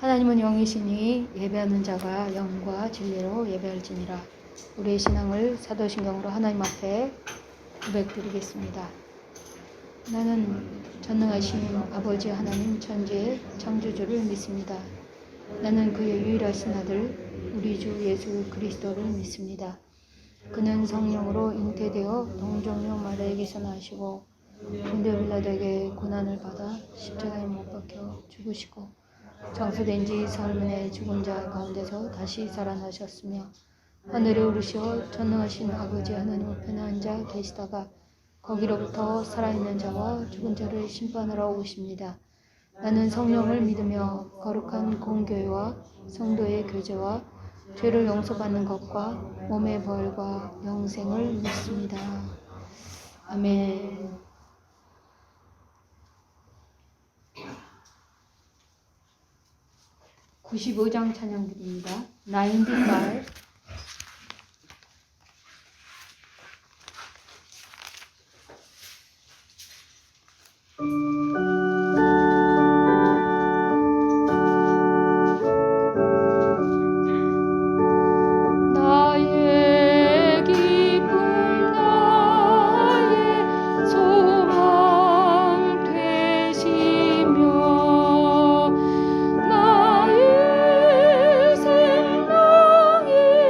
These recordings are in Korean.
하나님은 영이시니 예배하는 자가 영과 진리로 예배할지니라. 우리의 신앙을 사도신경으로 하나님 앞에 고백드리겠습니다. 나는 전능하신 아버지 하나님 천지의 창조주를 믿습니다. 나는 그의 유일하신 아들 우리 주 예수 그리스도를 믿습니다. 그는 성령으로 잉태되어 동정녀 마리아에게서 나시고 본디오 빌라도에게 고난을 받아 십자가에 못 박혀 죽으시고 장사된 지 사흘 만에 죽은 자 가운데서 다시 살아나셨으며 하늘에 오르시어 전능하신 아버지 하나님 우편에 앉아 계시다가 거기로부터 살아있는 자와 죽은 자를 심판하러 오십니다. 나는 성령을 믿으며 거룩한 공교회와 성도의 교제와 죄를 용서받는 것과 몸의 부활과 영생을 믿습니다. 아멘. 95장 찬양드립니다. 95. 나의 생명이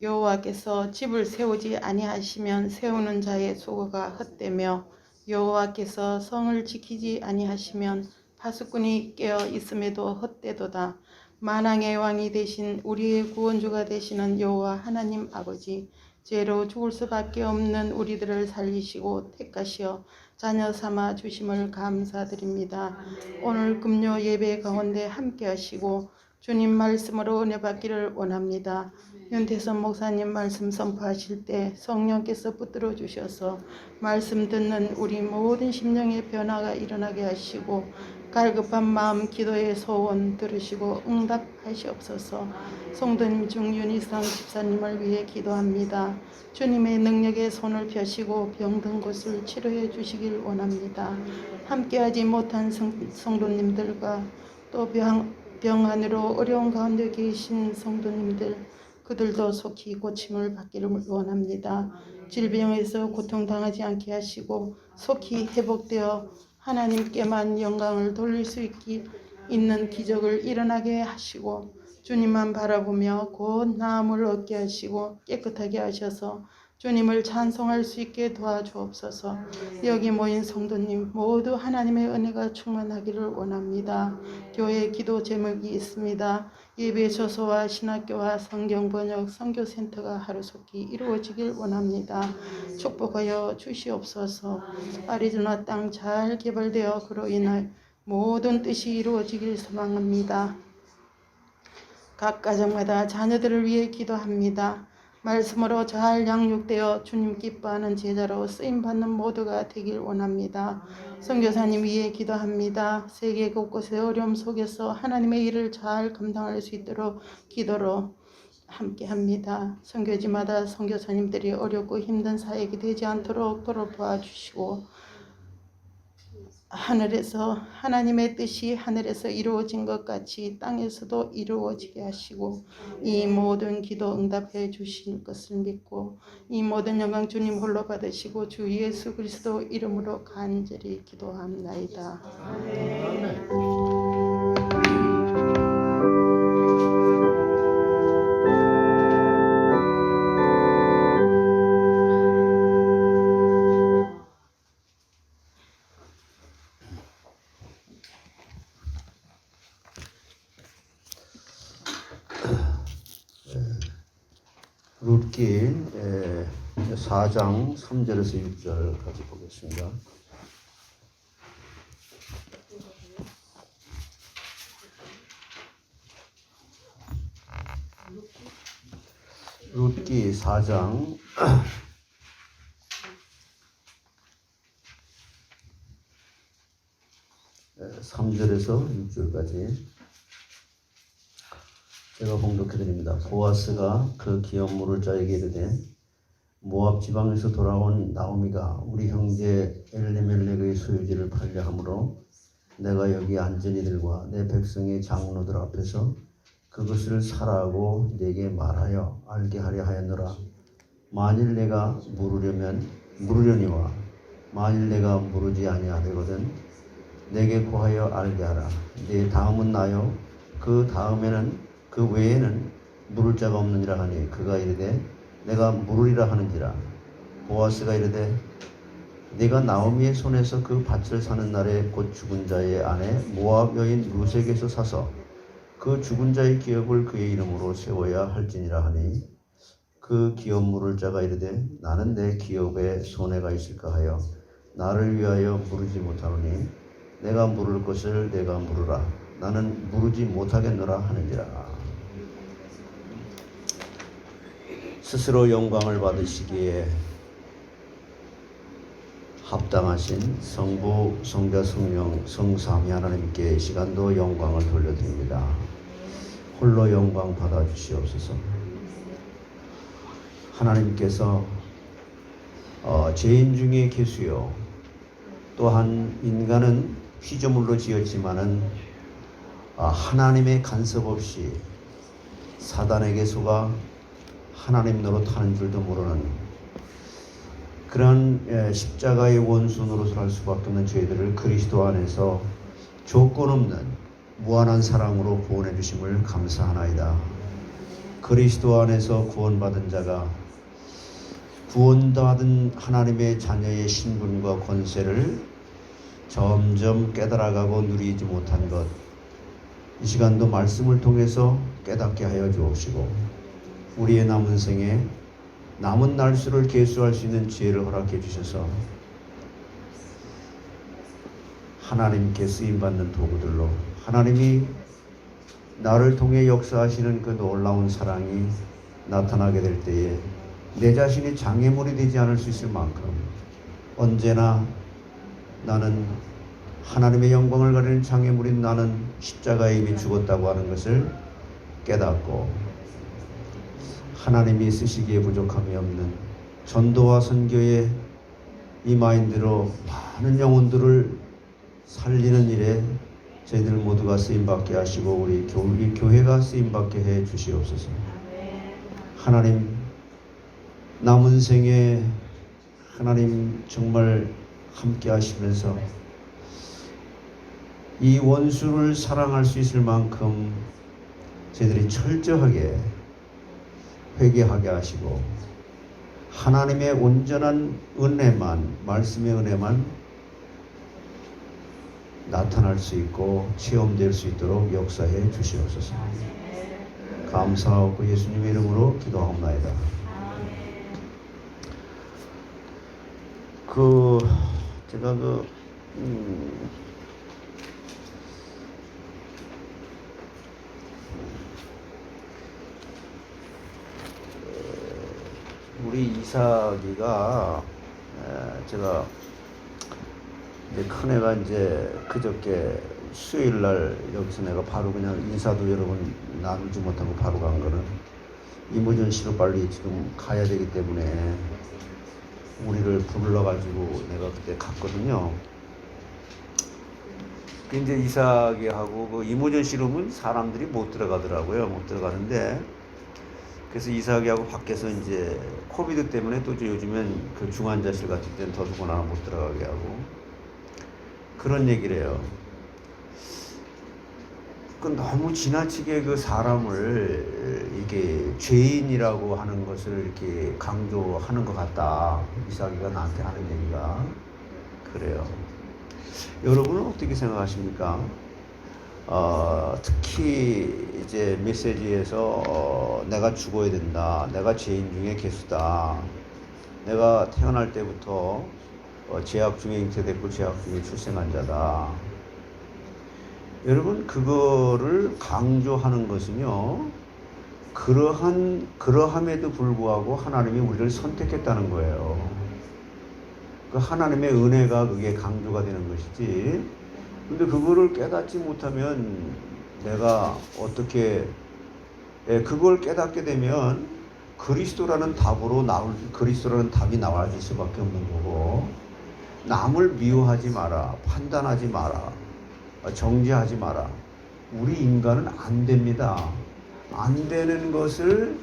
여호와께서 집을 세우지 아니하시면 세우는 자의 수고가 헛되며 여호와께서 성을 지키지 아니하시면 파수꾼이 깨어 있음에도 헛되도다. 만왕의 왕이 되신 우리의 구원주가 되시는 여호와 하나님 아버지, 죄로 죽을 수밖에 없는 우리들을 살리시고 택하시어 자녀 삼아 주심을 감사드립니다. 오늘 금요 예배 가운데 함께 하시고 주님 말씀으로 은혜 받기를 원합니다. 윤태선 목사님 말씀 선포하실 때 성령께서 붙들어 주셔서 말씀 듣는 우리 모든 심령의 변화가 일어나게 하시고 갈급한 마음 기도의 소원 들으시고 응답하시옵소서. 성도님 중 윤희상 집사님을 위해 기도합니다. 주님의 능력의 손을 펴시고 병든 곳을 치료해 주시길 원합니다. 함께하지 못한 성도님들과 또 병 안으로 어려운 가운데 계신 성도님들, 그들도 속히 고침을 받기를 원합니다. 질병에서 고통당하지 않게 하시고 속히 회복되어 하나님께만 영광을 돌릴 수 있는 기적을 일어나게 하시고 주님만 바라보며 곧 나음을 얻게 하시고 깨끗하게 하셔서 주님을 찬송할 수 있게 도와주옵소서. 여기 모인 성도님 모두 하나님의 은혜가 충만하기를 원합니다. 교회 기도 제목이 있습니다. 예배 처소와 신학교와 성경번역 선교센터가 하루속히 이루어지길 원합니다. 축복하여 주시옵소서. 아리조나 땅 잘 개발되어 그로 인해 모든 뜻이 이루어지길 소망합니다. 각 가정마다 자녀들을 위해 기도합니다. 말씀으로 잘 양육되어 주님 기뻐하는 제자로 쓰임받는 모두가 되길 원합니다. 선교사님 위해 기도합니다. 세계 곳곳의 어려움 속에서 하나님의 일을 잘 감당할 수 있도록 기도로 함께합니다. 선교지마다 선교사님들이 어렵고 힘든 사역이 되지 않도록 돌아봐 주시고 하늘에서 하나님의 뜻이 하늘에서 이루어진 것 같이 땅에서도 이루어지게 하시고 이 모든 기도 응답해 주실 것을 믿고 이 모든 영광 주님 홀로 받으시고 주 예수 그리스도 이름으로 간절히 기도합나이다. 룻기 4장 3절에서 6절까지 보겠습니다. 룻기 4장 3절에서 6절까지 제가 봉독해드립니다. 보아스가 그 기업 물을 자에게 이르되 모압 지방에서 돌아온 나오미가 우리 형제 엘리멜렉의 소유지를 팔려 함으로 내가 여기 앉은 이들과 내 백성의 장로들 앞에서 그것을 사라고 내게 말하여 알게 하려 하였노라. 만일 내가 물으려니와 만일 내가 물으지 아니하되거든 내게 고하여 알게 하라. 내 다음은 나요 그 다음에는 그 외에는 물을 자가 없느니라 하니 그가 이르되 내가 물으리라 하는지라. 보아스가 이르되 네가 나오미의 손에서 그 밭을 사는 날에 곧 죽은 자의 아내 모압 여인 루색에서 사서 그 죽은 자의 기업을 그의 이름으로 세워야 할지니라 하니 그 기업 물을 자가 이르되 나는 내 기업에 손해가 있을까 하여 나를 위하여 물으지 못하노니 내가 물을 것을 내가 물으라. 나는 물으지 못하겠노라 하는지라. 스스로 영광을 받으시기에 합당하신 성부, 성자, 성령, 성삼위 하나님께 시간도 영광을 돌려드립니다. 홀로 영광 받아주시옵소서. 하나님께서 죄인 중에 계수요 또한 인간은 피조물로 지었지만은 하나님의 간섭 없이 사단에게 속아 하나님 노릇하는 줄도 모르는 그런 십자가의 원수 노릇을 할 수밖에 없는 저희들을 그리스도 안에서 조건 없는 무한한 사랑으로 구원해 주심을 감사하나이다. 그리스도 안에서 구원받은 자가 구원받은 하나님의 자녀의 신분과 권세를 점점 깨달아가고 누리지 못한 것, 이 시간도 말씀을 통해서 깨닫게 하여 주옵시고 우리의 남은 생에 남은 날수를 계수할 수 있는 지혜를 허락해 주셔서 하나님께 쓰임받는 도구들로 하나님이 나를 통해 역사하시는 그 놀라운 사랑이 나타나게 될 때에 내 자신이 장애물이 되지 않을 수 있을 만큼 언제나 나는 하나님의 영광을 가리는 장애물인 나는 십자가에 이미 죽었다고 하는 것을 깨닫고 하나님이 쓰시기에 부족함이 없는 전도와 선교의 이 마인드로 많은 영혼들을 살리는 일에 저희들 모두가 쓰임받게 하시고 우리 교회가 쓰임받게 해 주시옵소서. 하나님 남은 생에 하나님 정말 함께 하시면서 이 원수를 사랑할 수 있을 만큼 저희들이 철저하게 회개하게 하시고 하나님의 온전한 은혜만, 말씀의 은혜만 나타날 수 있고 체험될 수 있도록 역사해 주시옵소서. 감사하고 예수님의 이름으로 기도하옵나이다. 제가 우리 이삭이가 제가 이제 큰애가 이제 그저께 수요일날 여기서 내가 바로 그냥 인사도 여러분 나누지 못하고 바로 간 거는 이모전시로 빨리 지금 가야 되기 때문에 우리를 불러가지고 내가 그때 갔거든요. 이제 이삭이하고 그 이모전시로는 사람들이 못 들어가더라고요. 못 들어가는데 그래서 이삭이하고 밖에서 이제 코비드 때문에 또 요즘엔 그 중환자실 같은 데는 더더구나 못 들어가게 하고 그런 얘기를 해요. 그 너무 지나치게 그 사람을 이게 죄인이라고 하는 것을 이렇게 강조하는 것 같다. 이삭이가 나한테 하는 얘기가 그래요. 여러분은 어떻게 생각하십니까? 특히 이제 메시지에서 내가 죽어야 된다. 내가 죄인 중에 괴수다. 내가 태어날 때부터 죄악 중에 잉태됐고 죄악 중에 출생한 자다. 여러분 그거를 강조하는 것은요. 그러함에도 불구하고 하나님이 우리를 선택했다는 거예요. 그 하나님의 은혜가 그게 강조가 되는 것이지. 근데 그거를 깨닫지 못하면 내가 어떻게 그걸 깨닫게 되면 그리스도라는 답이 나와질 수밖에 없는 거고 남을 미워하지 마라. 판단하지 마라. 정죄하지 마라. 우리 인간은 안 됩니다. 안 되는 것에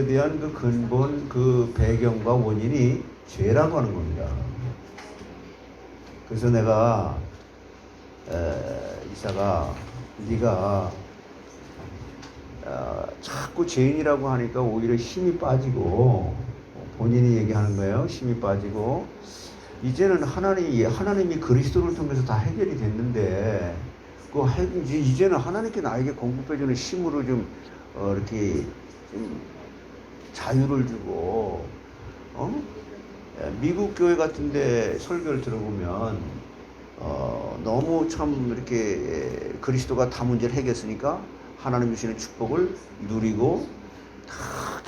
대한 그 근본, 그 배경과 원인이 죄라고 하는 겁니다. 그래서 내가 이삭아, 네가 자꾸 죄인이라고 하니까 오히려 힘이 빠지고 본인이 얘기하는 거예요. 힘이 빠지고 이제는 하나님이 그리스도를 통해서 다 해결이 됐는데 이제는 하나님께 나에게 공급해주는 힘으로 좀 이렇게 좀 자유를 주고 미국 교회 같은데 설교를 들어보면 너무 참 이렇게 그리스도가 다 문제를 해결했으니까 하나님 주시는 축복을 누리고 다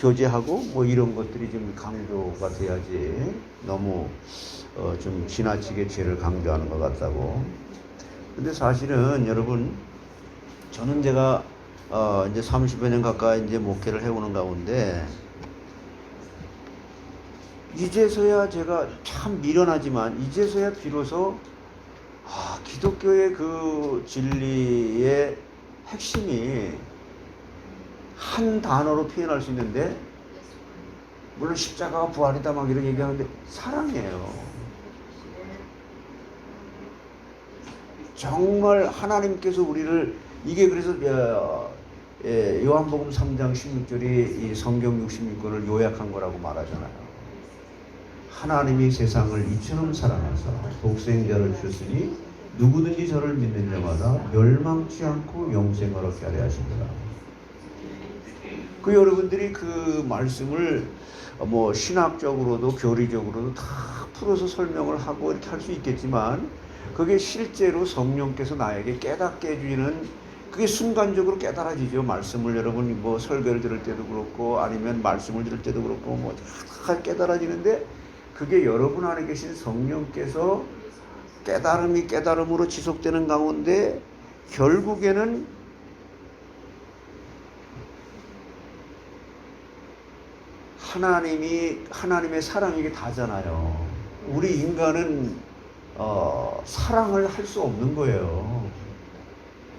교제하고 뭐 이런 것들이 좀 강조가 돼야지 너무 좀 지나치게 죄를 강조하는 것 같다고. 근데 사실은 여러분 저는 제가 이제 30여 년 가까이 이제 목회를 해오는 가운데 이제서야 제가 참 미련하지만 이제서야 비로소 기독교의 그 진리의 핵심이 한 단어로 표현할 수 있는데 물론 십자가가 부활이다 막 이런 얘기하는데 사랑이에요. 정말 하나님께서 우리를 이게 그래서 요한복음 3장 16절이 이 성경 66권을 요약한 거라고 말하잖아요. 하나님이 세상을 이처럼 사랑하사 독생자를 주셨으니 누구든지 저를 믿는 자마다 멸망치 않고 영생을 얻게 하려 하시더라. 그 여러분들이 그 말씀을 뭐 신학적으로도 교리적으로도 다 풀어서 설명을 하고 이렇게 할 수 있겠지만, 그게 실제로 성령께서 나에게 깨닫게 해주는, 그게 순간적으로 깨달아지죠. 말씀을 여러분이 뭐 설교를 들을 때도 그렇고 아니면 말씀을 들을 때도 그렇고 뭐 다 깨달아지는데, 그게 여러분 안에 계신 성령께서 깨달음이 깨달음으로 지속되는 가운데 결국에는 하나님의 사랑이 이게 다잖아요. 우리 인간은 사랑을 할 수 없는 거예요.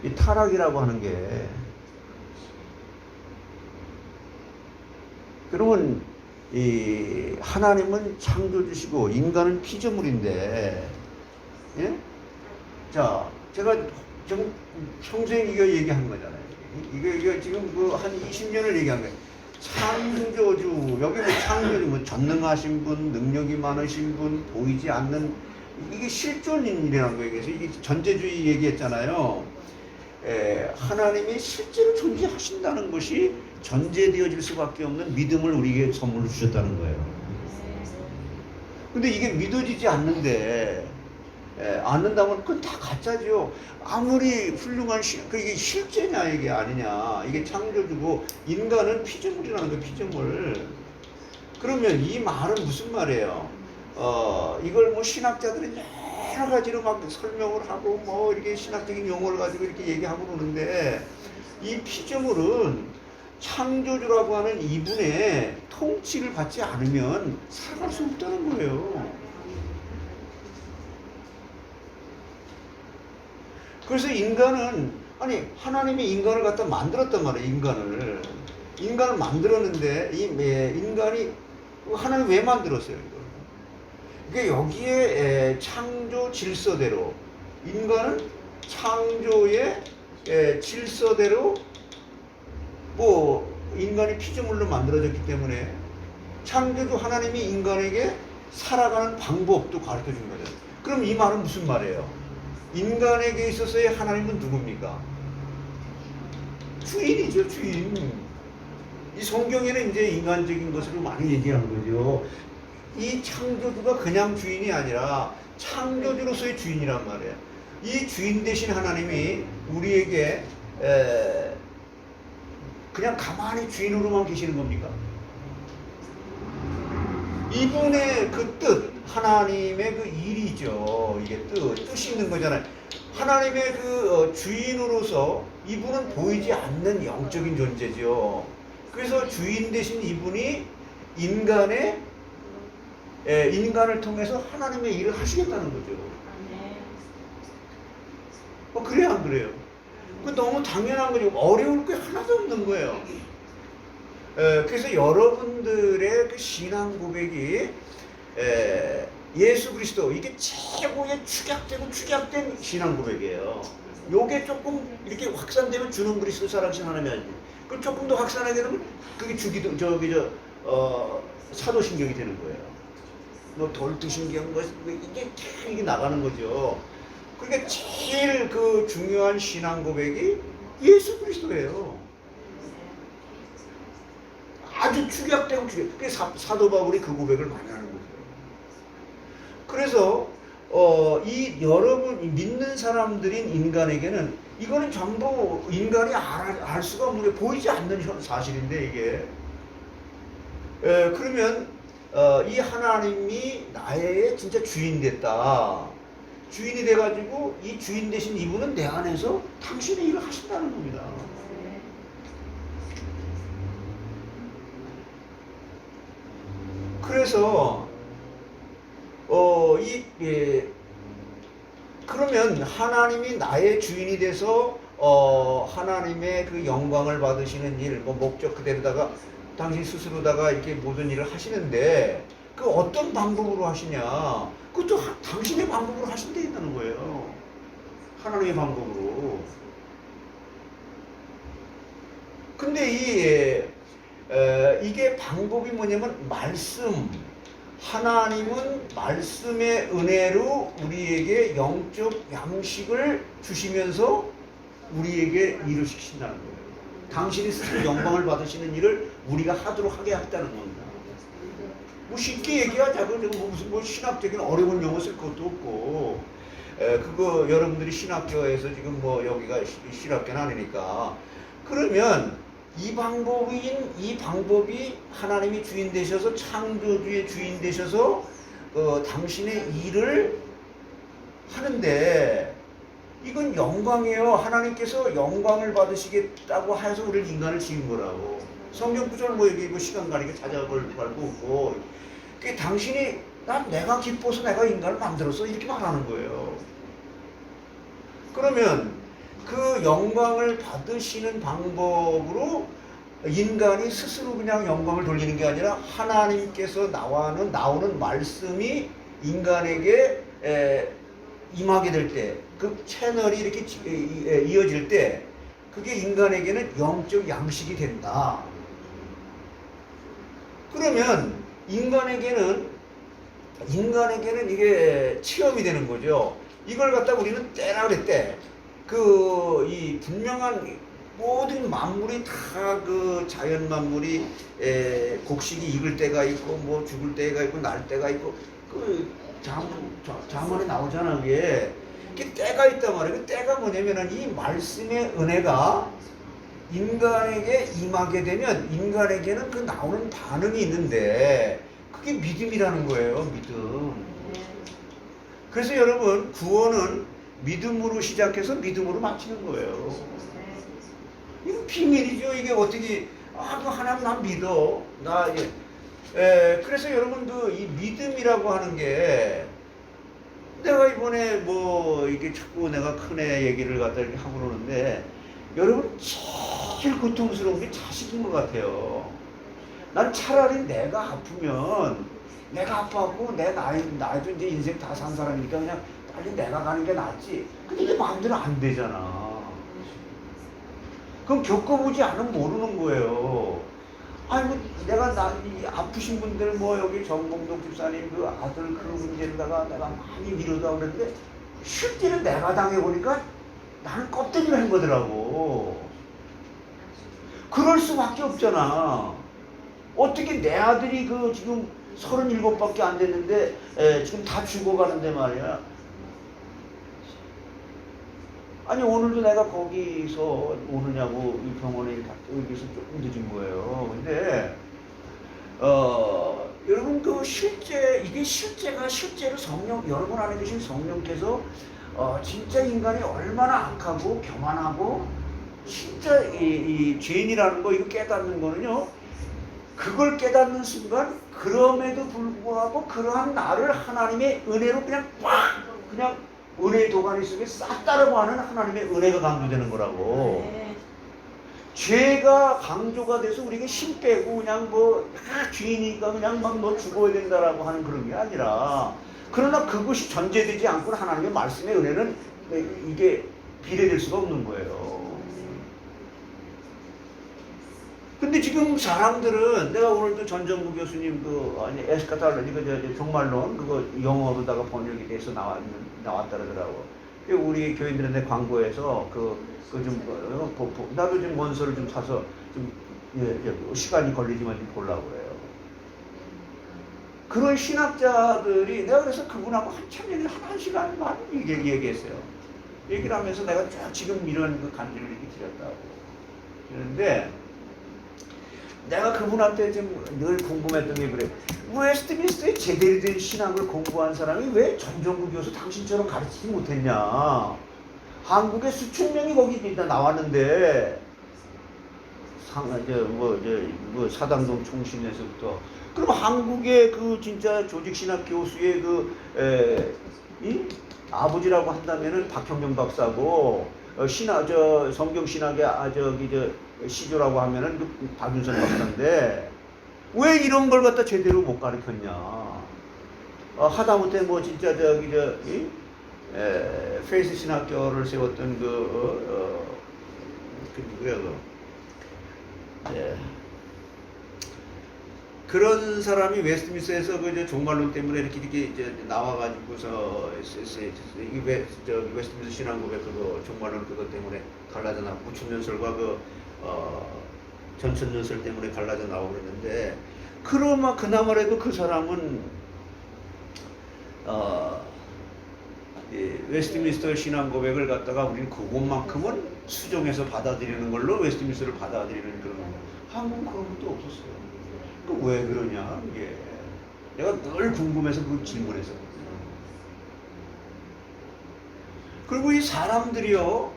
이 타락이라고 하는 게. 그러면 이 하나님은 창조주시고 인간은 피조물인데, 예? 자, 제가 평생 이거 얘기한 거잖아요. 이거 지금 그 한 20년을 얘기한 거예요. 창조주, 여기 뭐 창조주, 뭐 전능하신 분, 능력이 많으신 분, 보이지 않는, 이게 실존인이라는 거예요. 그래서 이게 전제주의 얘기했잖아요. 하나님이 실제로 존재하신다는 것이 전제되어질 수밖에 없는 믿음을 우리에게 선물로 주셨다는 거예요. 근데 이게 믿어지지 않는데, 않는다면 그건 다 가짜죠. 아무리 훌륭한 이게 실제냐 이게 아니냐. 이게 창조주고 인간은 피조물이라는 거예요. 피조물. 그러면 이 말은 무슨 말이에요? 이걸 뭐 신학자들이 여러 가지로 막 설명을 하고 뭐 이렇게 신학적인 용어를 가지고 이렇게 얘기하고 그러는데, 이 피조물은 창조주라고 하는 이분의 통치를 받지 않으면 살아갈 수 없다는 거예요. 그래서 인간은, 아니 하나님이 인간을 갖다 만들었단 말이에요. 인간을 만들었는데 인간이 하나님 왜 만들었어요? 그러니까 여기에 창조 질서대로, 인간은 창조의 질서대로 뭐 인간이 피조물로 만들어졌기 때문에 창조주 하나님이 인간에게 살아가는 방법도 가르쳐 준 거죠. 그럼 이 말은 무슨 말이에요? 인간에게 있어서의 하나님은 누굽니까? 주인이죠, 주인. 이 성경에는 이제 인간적인 것으로 많이 얘기하는 거죠. 이 창조주가 그냥 주인이 아니라 창조주로서의 주인이란 말이에요. 이 주인 대신 하나님이 우리에게 그냥 가만히 주인으로만 계시는 겁니까? 이분의 그 뜻, 하나님의 그 일이죠. 이게 뜻이 있는 거잖아요. 하나님의 그 주인으로서 이분은 보이지 않는 영적인 존재죠. 그래서 주인 대신 이분이 인간을 통해서 하나님의 일을 하시겠다는 거죠. 그래요, 안 그래요? 그 너무 당연한 거죠. 어려울 게 하나도 없는 거예요. 그래서 여러분들의 그 신앙 고백이 예수 그리스도, 이게 최고의 축약된 신앙 고백이에요. 요게 조금 이렇게 확산되면 주는 그리스도 살아계신 하나님이 아니지. 그럼 조금 더 확산하게 되면 그게 사도신경이 되는 거예요. 뭐 돌투신경, 이게 나가는 거죠. 그러니까 제일 그 중요한 신앙 고백이 예수 그리스도예요. 아주 축약되고 그래서 사도 바울이 그 고백을 많이 하는 거죠. 그래서 이 여러분 믿는 사람들인 인간에게는 이거는 전부 인간이 알 수가 없는 게 보이지 않는 사실인데, 이게 그러면 이 하나님이 나의 진짜 주인 됐다. 주인이 돼가지고 이 주인 대신 이분은 내 안에서 당신의 일을 하신다는 겁니다. 그래서 그러면 하나님이 나의 주인이 돼서 하나님의 그 영광을 받으시는 일, 뭐 목적 그대로다가 당신 스스로다가 이렇게 모든 일을 하시는데, 그 어떤 방법으로 하시냐? 그것도 당신의 방법으로 하신대 있다는 거예요. 하나님의 방법으로. 근데 이게 방법이 뭐냐면 말씀. 하나님은 말씀의 은혜로 우리에게 영적 양식을 주시면서 우리에게 일을 시키신다는 거예요. 당신이 스스로 영광을 받으시는 일을 우리가 하도록 하게 했다는 겁니다. 뭐 쉽게 얘기하자고 무슨 신학적인 어려운 용어 쓸 것도 없고, 그거 여러분들이 신학교에서 지금 뭐 여기가 신학교는 아니니까. 그러면 이 방법이 하나님이 주인 되셔서, 창조주의 주인 되셔서 당신의 일을 하는데, 이건 영광이에요. 하나님께서 영광을 받으시겠다고 해서 우리를 인간을 지은 거라고. 성경 구절 뭐 여기 시간 가니까 찾아볼 말고 없고, 그 당신이 내가 기뻐서 내가 인간을 만들었어 이렇게 말하는 거예요. 그러면 그 영광을 받으시는 방법으로 인간이 스스로 그냥 영광을 돌리는 게 아니라 하나님께서 나오는 말씀이 인간에게 임하게 될 때, 그 채널이 이렇게 이어질 때, 그게 인간에게는 영적 양식이 된다. 그러면 인간에게는 이게 체험이 되는 거죠. 이걸 갖다 우리는 때라 그랬대. 이 분명한 모든 만물이 다 그 자연 만물이 곡식이 익을 때가 있고 뭐 죽을 때가 있고 날 때가 있고 그 자문에 나오잖아. 그게 때가 있단 말이에요. 그 때가 뭐냐면은 이 말씀의 은혜가 인간에게 임하게 되면 인간에게는 그 나오는 반응이 있는데 그게 믿음이라는 거예요. 믿음. 그래서 여러분 구원은 믿음으로 시작해서 믿음으로 마치는 거예요. 이거 비밀이죠. 이게 어떻게 그 하나님 난 믿어. 그래서 여러분 이 믿음이라고 하는 게 내가 이번에 뭐 이게 자꾸 내가 큰애 얘기를 갖다 이렇게 하고 그러는데 여러분 제일 고통스러운 게 자식인 것 같아요. 난 차라리 내가 아프면 내가 아파갖고 내 나이도 이제 인생 다 산 사람이니까 그냥 빨리 내가 가는 게 낫지. 근데 이게 마음대로 안 되잖아. 그럼 겪어보지 않으면 모르는 거예요. 아니 뭐 내가 아프신 분들 뭐 여기 정봉동 집사님 그 아들 그 문제로다가 내가 많이 위로도 그랬는데 실제로 내가 당해보니까 나는 껍데기를 한 거더라고. 그럴 수밖에 없잖아. 어떻게 내 아들이 지금 37밖에 안 됐는데 지금 다 죽어가는데 말이야. 아니 오늘도 내가 거기서 오느냐고 이 병원에 여기서 조금 늦은 거예요. 근데 여러분 이게 실제로 성령, 여러분 안에 계신 성령께서 진짜 인간이 얼마나 악하고 교만하고 진짜 이 죄인이라는 거 이거 깨닫는 거는요. 그걸 깨닫는 순간 그럼에도 불구하고 그러한 나를 하나님의 은혜로 그냥 은혜의 도가니 속에 싹 따라가는 하나님의 은혜가 강조되는 거라고. 네. 죄가 강조가 돼서 우리가 힘 빼고 그냥 죄이니까 그냥 너 죽어야 된다라고 하는 그런 게 아니라, 그러나 그것이 전제되지 않고는 하나님의 말씀의 은혜는 이게 비례될 수가 없는 거예요. 근데 지금 사람들은 내가 오늘도 전정구 교수님 에스카탈로지 종말론 그거 영어로다가 번역이 돼서 나왔다 그러더라고. 우리 교인들한테 광고해서 나도 좀 원서를 좀 사서 시간이 걸리지만 좀 보려고 그래요. 그런 신학자들이 내가 그래서 그분하고 한참 얘기를 한 시간 반 얘기했어요. 얘기를 하면서 내가 지금 이런 간증을 이렇게 드렸다고. 그런데 내가 그분한테 좀 늘 궁금했던 게 그래. 웨스트민스터에 제대로 된 신학을 공부한 사람이 왜 전정구 교수 당신처럼 가르치지 못했냐. 한국에 수천 명이 거기 일단 나왔는데 사당동 총신에서부터 그럼 한국의 진짜 조직신학 교수의 아버지라고 한다면은 박형정 박사고 성경신학의 시조라고 하면은 박윤선 박사인데 왜 이런 걸 갖다 제대로 못 가르쳤냐. 하다못해 진짜 페이스 신학교를 세웠던 예. 그런 사람이 웨스트민스터에서 그 종말론 때문에 이렇게 이제 나와가지고서 웨스트민스터 신앙고백 그거 종말론 그것 때문에 갈라져 나고 구천년설과 전천년설 때문에 갈라져 나오고 그랬는데 그나마라도 그 사람은 이 웨스트민스터 신앙고백을 갖다가 우리는 그것만큼은 수정해서 받아들이는 걸로 웨스트민스터를 받아들이는 그런 거. 한국은 그런 것도 없었어요. 왜 그러냐 이게 내가 늘 궁금해서 그 질문했어. 그리고 이 사람들이요,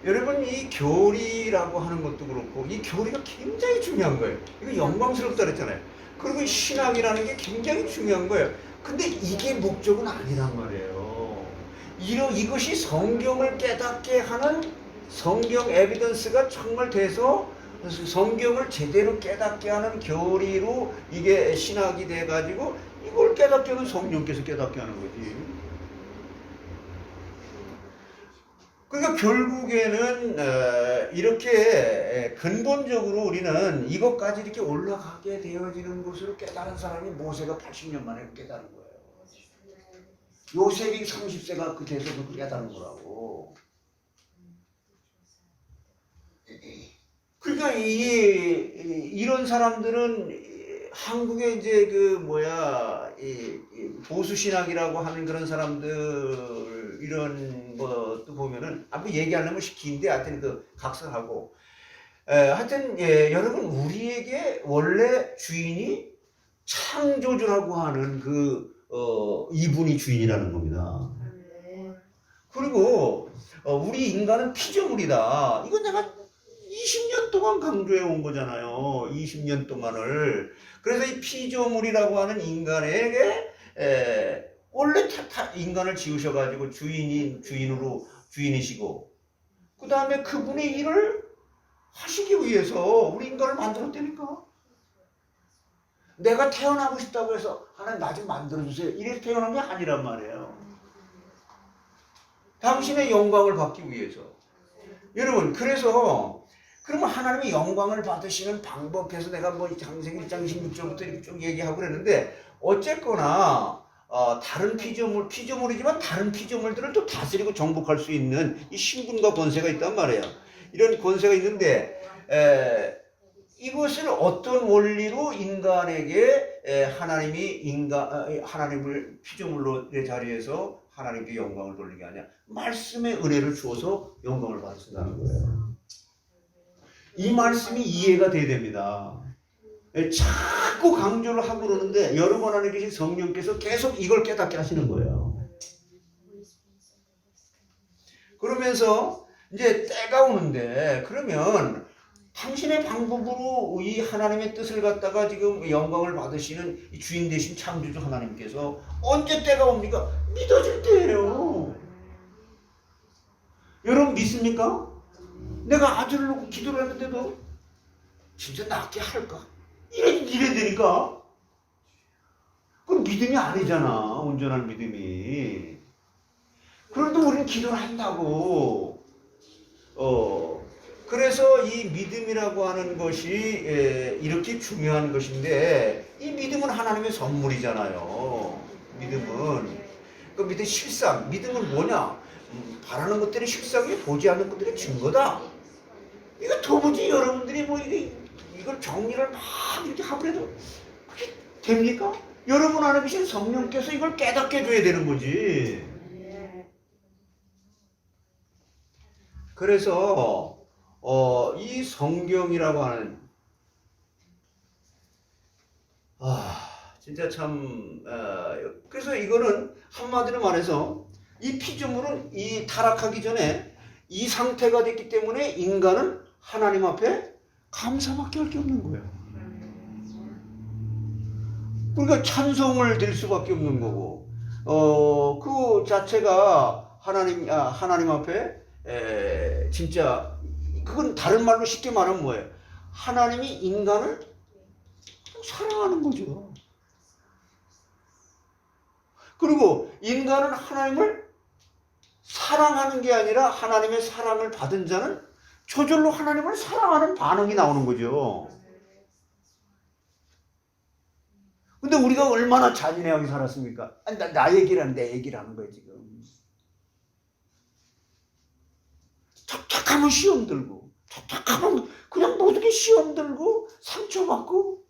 여러분 이 교리라고 하는 것도 그렇고 이 교리가 굉장히 중요한 거예요. 이거 영광스럽다 그랬잖아요. 그리고 이 신학이라는 게 굉장히 중요한 거예요. 근데 이게 목적은 아니란 말이에요. 이것이 성경을 깨닫게 하는 성경 에비던스가 정말 돼서 성경을 제대로 깨닫게 하는 교리로 이게 신학이 돼가지고 이걸 깨닫게 하는 성령께서 깨닫게 하는 거지. 그러니까 결국에는 이렇게 근본적으로 우리는 이것까지 이렇게 올라가게 되어지는 것으로 깨달은 사람이 모세가 80년 만에 깨달은 거예요. 요셉이 30세가 그 돼서 그 깨달은 거라고. 그러니까 이런 사람들은 한국의 이제 이 보수 신학이라고 하는 그런 사람들 이런 것도 보면은 앞으로 얘기하려면 긴데 하여튼 각설하고 하여튼 여러분 우리에게 원래 주인이 창조주라고 하는 이분이 주인이라는 겁니다. 그리고 우리 인간은 피조물이다. 이건 내가 20년 동안 강조해 온 거잖아요. 20년 동안을. 그래서 이 피조물이라고 하는 인간에게 원래 인간을 지으셔가지고 주인이시고 그 다음에 그분의 일을 하시기 위해서 우리 인간을 만들었다니까. 내가 태어나고 싶다고 해서 하나님 나 좀 만들어주세요. 이래서 태어난 게 아니란 말이에요. 당신의 영광을 받기 위해서. 여러분 그래서 그러면 하나님이 영광을 받으시는 방법에서 내가 창세기 1장 26절부터 이렇게 쭉 얘기하고 그랬는데 어쨌거나 다른 피조물이지만 다른 피조물들을 또 다스리고 정복할 수 있는 이 신분과 권세가 있단 말이에요. 이런 권세가 있는데 이것을 어떤 원리로 인간에게 하나님을 피조물로의 자리에서 하나님께 영광을 돌리게 하냐? 말씀의 은혜를 주어서 영광을 받으신다는 거예요. 이 말씀이 이해가 돼야 됩니다. 자꾸 강조를 하고 그러는데 여러분 안에 계신 성령께서 계속 이걸 깨닫게 하시는 거예요. 그러면서 이제 때가 오는데 그러면 당신의 방법으로 이 하나님의 뜻을 갖다가 지금 영광을 받으시는 이 주인 되신 창조주 하나님께서 언제 때가 옵니까? 믿어질 때예요. 여러분 믿습니까? 내가 아들을 놓고 기도를 했는데도 진짜 낫게 할까? 이래 되니까 그건 믿음이 아니잖아. 온전한 믿음이. 그런데 우리는 기도를 한다고. 그래서 이 믿음이라고 하는 것이 이렇게 중요한 것인데 이 믿음은 하나님의 선물이잖아요. 믿음은. 그 믿음의 실상. 믿음은 뭐냐? 바라는 것들의 실상이 보지 않는 것들의 증거다. 이거 도무지 여러분들이 이걸 정리를 막 이렇게 하더라도 그게 됩니까? 여러분 안에 계신 성령께서 이걸 깨닫게 해줘야 되는 거지. 그래서 이 성경이라고 하는 진짜 참 그래서 이거는 한마디로 말해서 이 피조물은 이 타락하기 전에 이 상태가 됐기 때문에 인간은 하나님 앞에 감사밖에 할 게 없는 거예요. 그러니까 찬송을 드릴 수밖에 없는 거고 그 자체가 하나님 앞에 진짜 그건 다른 말로 쉽게 말하면 뭐예요? 하나님이 인간을 사랑하는 거죠. 그리고 인간은 하나님을 사랑하는 게 아니라 하나님의 사랑을 받은 자는 저절로 하나님을 사랑하는 반응이 나오는 거죠. 근데 우리가 얼마나 잔인하게 살았습니까? 아니, 나 얘기를 하는, 내 얘기를 하는 거예요, 지금. 척척하면 시험 들고, 척척하면 그냥 모든 게 시험 들고, 상처받고,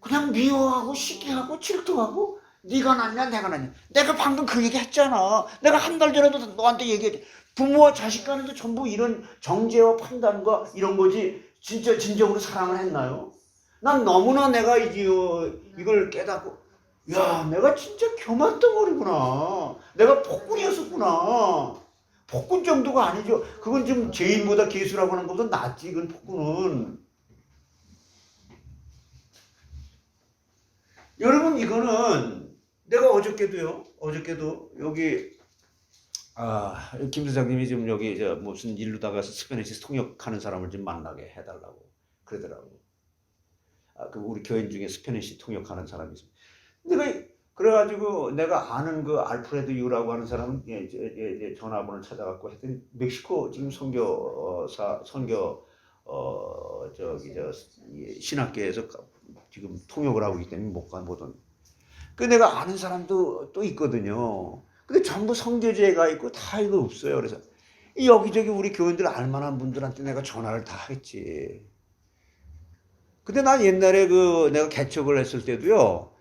그냥 미워하고, 시기하고, 질투하고, 네가 낫냐, 내가 낫냐. 내가 방금 그 얘기 했잖아. 내가 한 달 전에도 너한테 얘기했지. 부모와 자식 간에도 전부 이런 정죄와 판단과 이런 거지, 진짜 진정으로 사랑을 했나요? 난 너무나 내가 이걸 깨닫고, 야, 내가 진짜 교만덩어리구나. 내가 폭군이었었구나. 폭군 정도가 아니죠. 그건 좀 죄인보다 개수라고 하는 것보다 낫지, 그건 폭군은. 여러분, 이거는 내가 어저께도 여기, 김 부장님이 좀 여기 무슨 일로 나가서 스페니시 통역하는 사람을 좀 만나게 해달라고 그러더라고. 그 우리 교인 중에 스페니시 통역하는 사람이 있습니다. 내가 그래가지고 내가 아는 그 알프레드 유라고 하는 사람은 전화번호를 찾아갖고 했더니 멕시코 지금 신학계에서 지금 통역을 하고 있기 때문에 못 온. 그 내가 아는 사람도 또 있거든요. 근데 전부 선교제가 있고 다 이거 없어요. 그래서 여기저기 우리 교인들 알만한 분들한테 내가 전화를 다 했지. 근데 난 옛날에 내가 개척을 했을 때도요,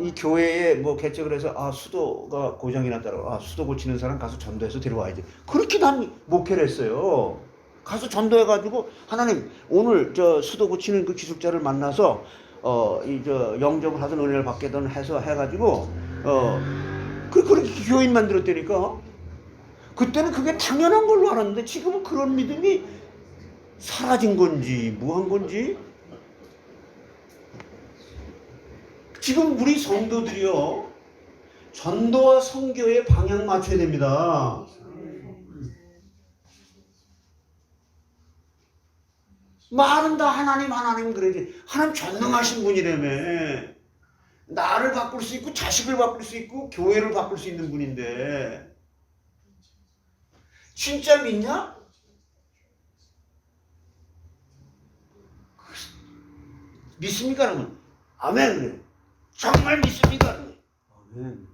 이 교회에 뭐 개척을 해서, 수도가 고장이 났다고, 수도 고치는 사람 가서 전도해서 데려와야지. 그렇게 난 목회를 했어요. 가서 전도해가지고, 하나님, 오늘 수도 고치는 그 기술자를 만나서, 영접을 하든 은혜를 받게든 해가지고, 그렇게 교인 만들었다니까. 그때는 그게 당연한 걸로 알았는데, 지금은 그런 믿음이 사라진 건지, 뭐한 건지, 지금 우리 성도들이요, 전도와 선교에 방향 맞춰야 됩니다. 말은 다 하나님 그러지. 하나님 전능하신 분이라며. 나를 바꿀 수 있고 자식을 바꿀 수 있고 교회를 바꿀 수 있는 분인데 진짜 믿냐? 믿습니까? 그러면 아멘 그래. 정말 믿습니까? 아멘.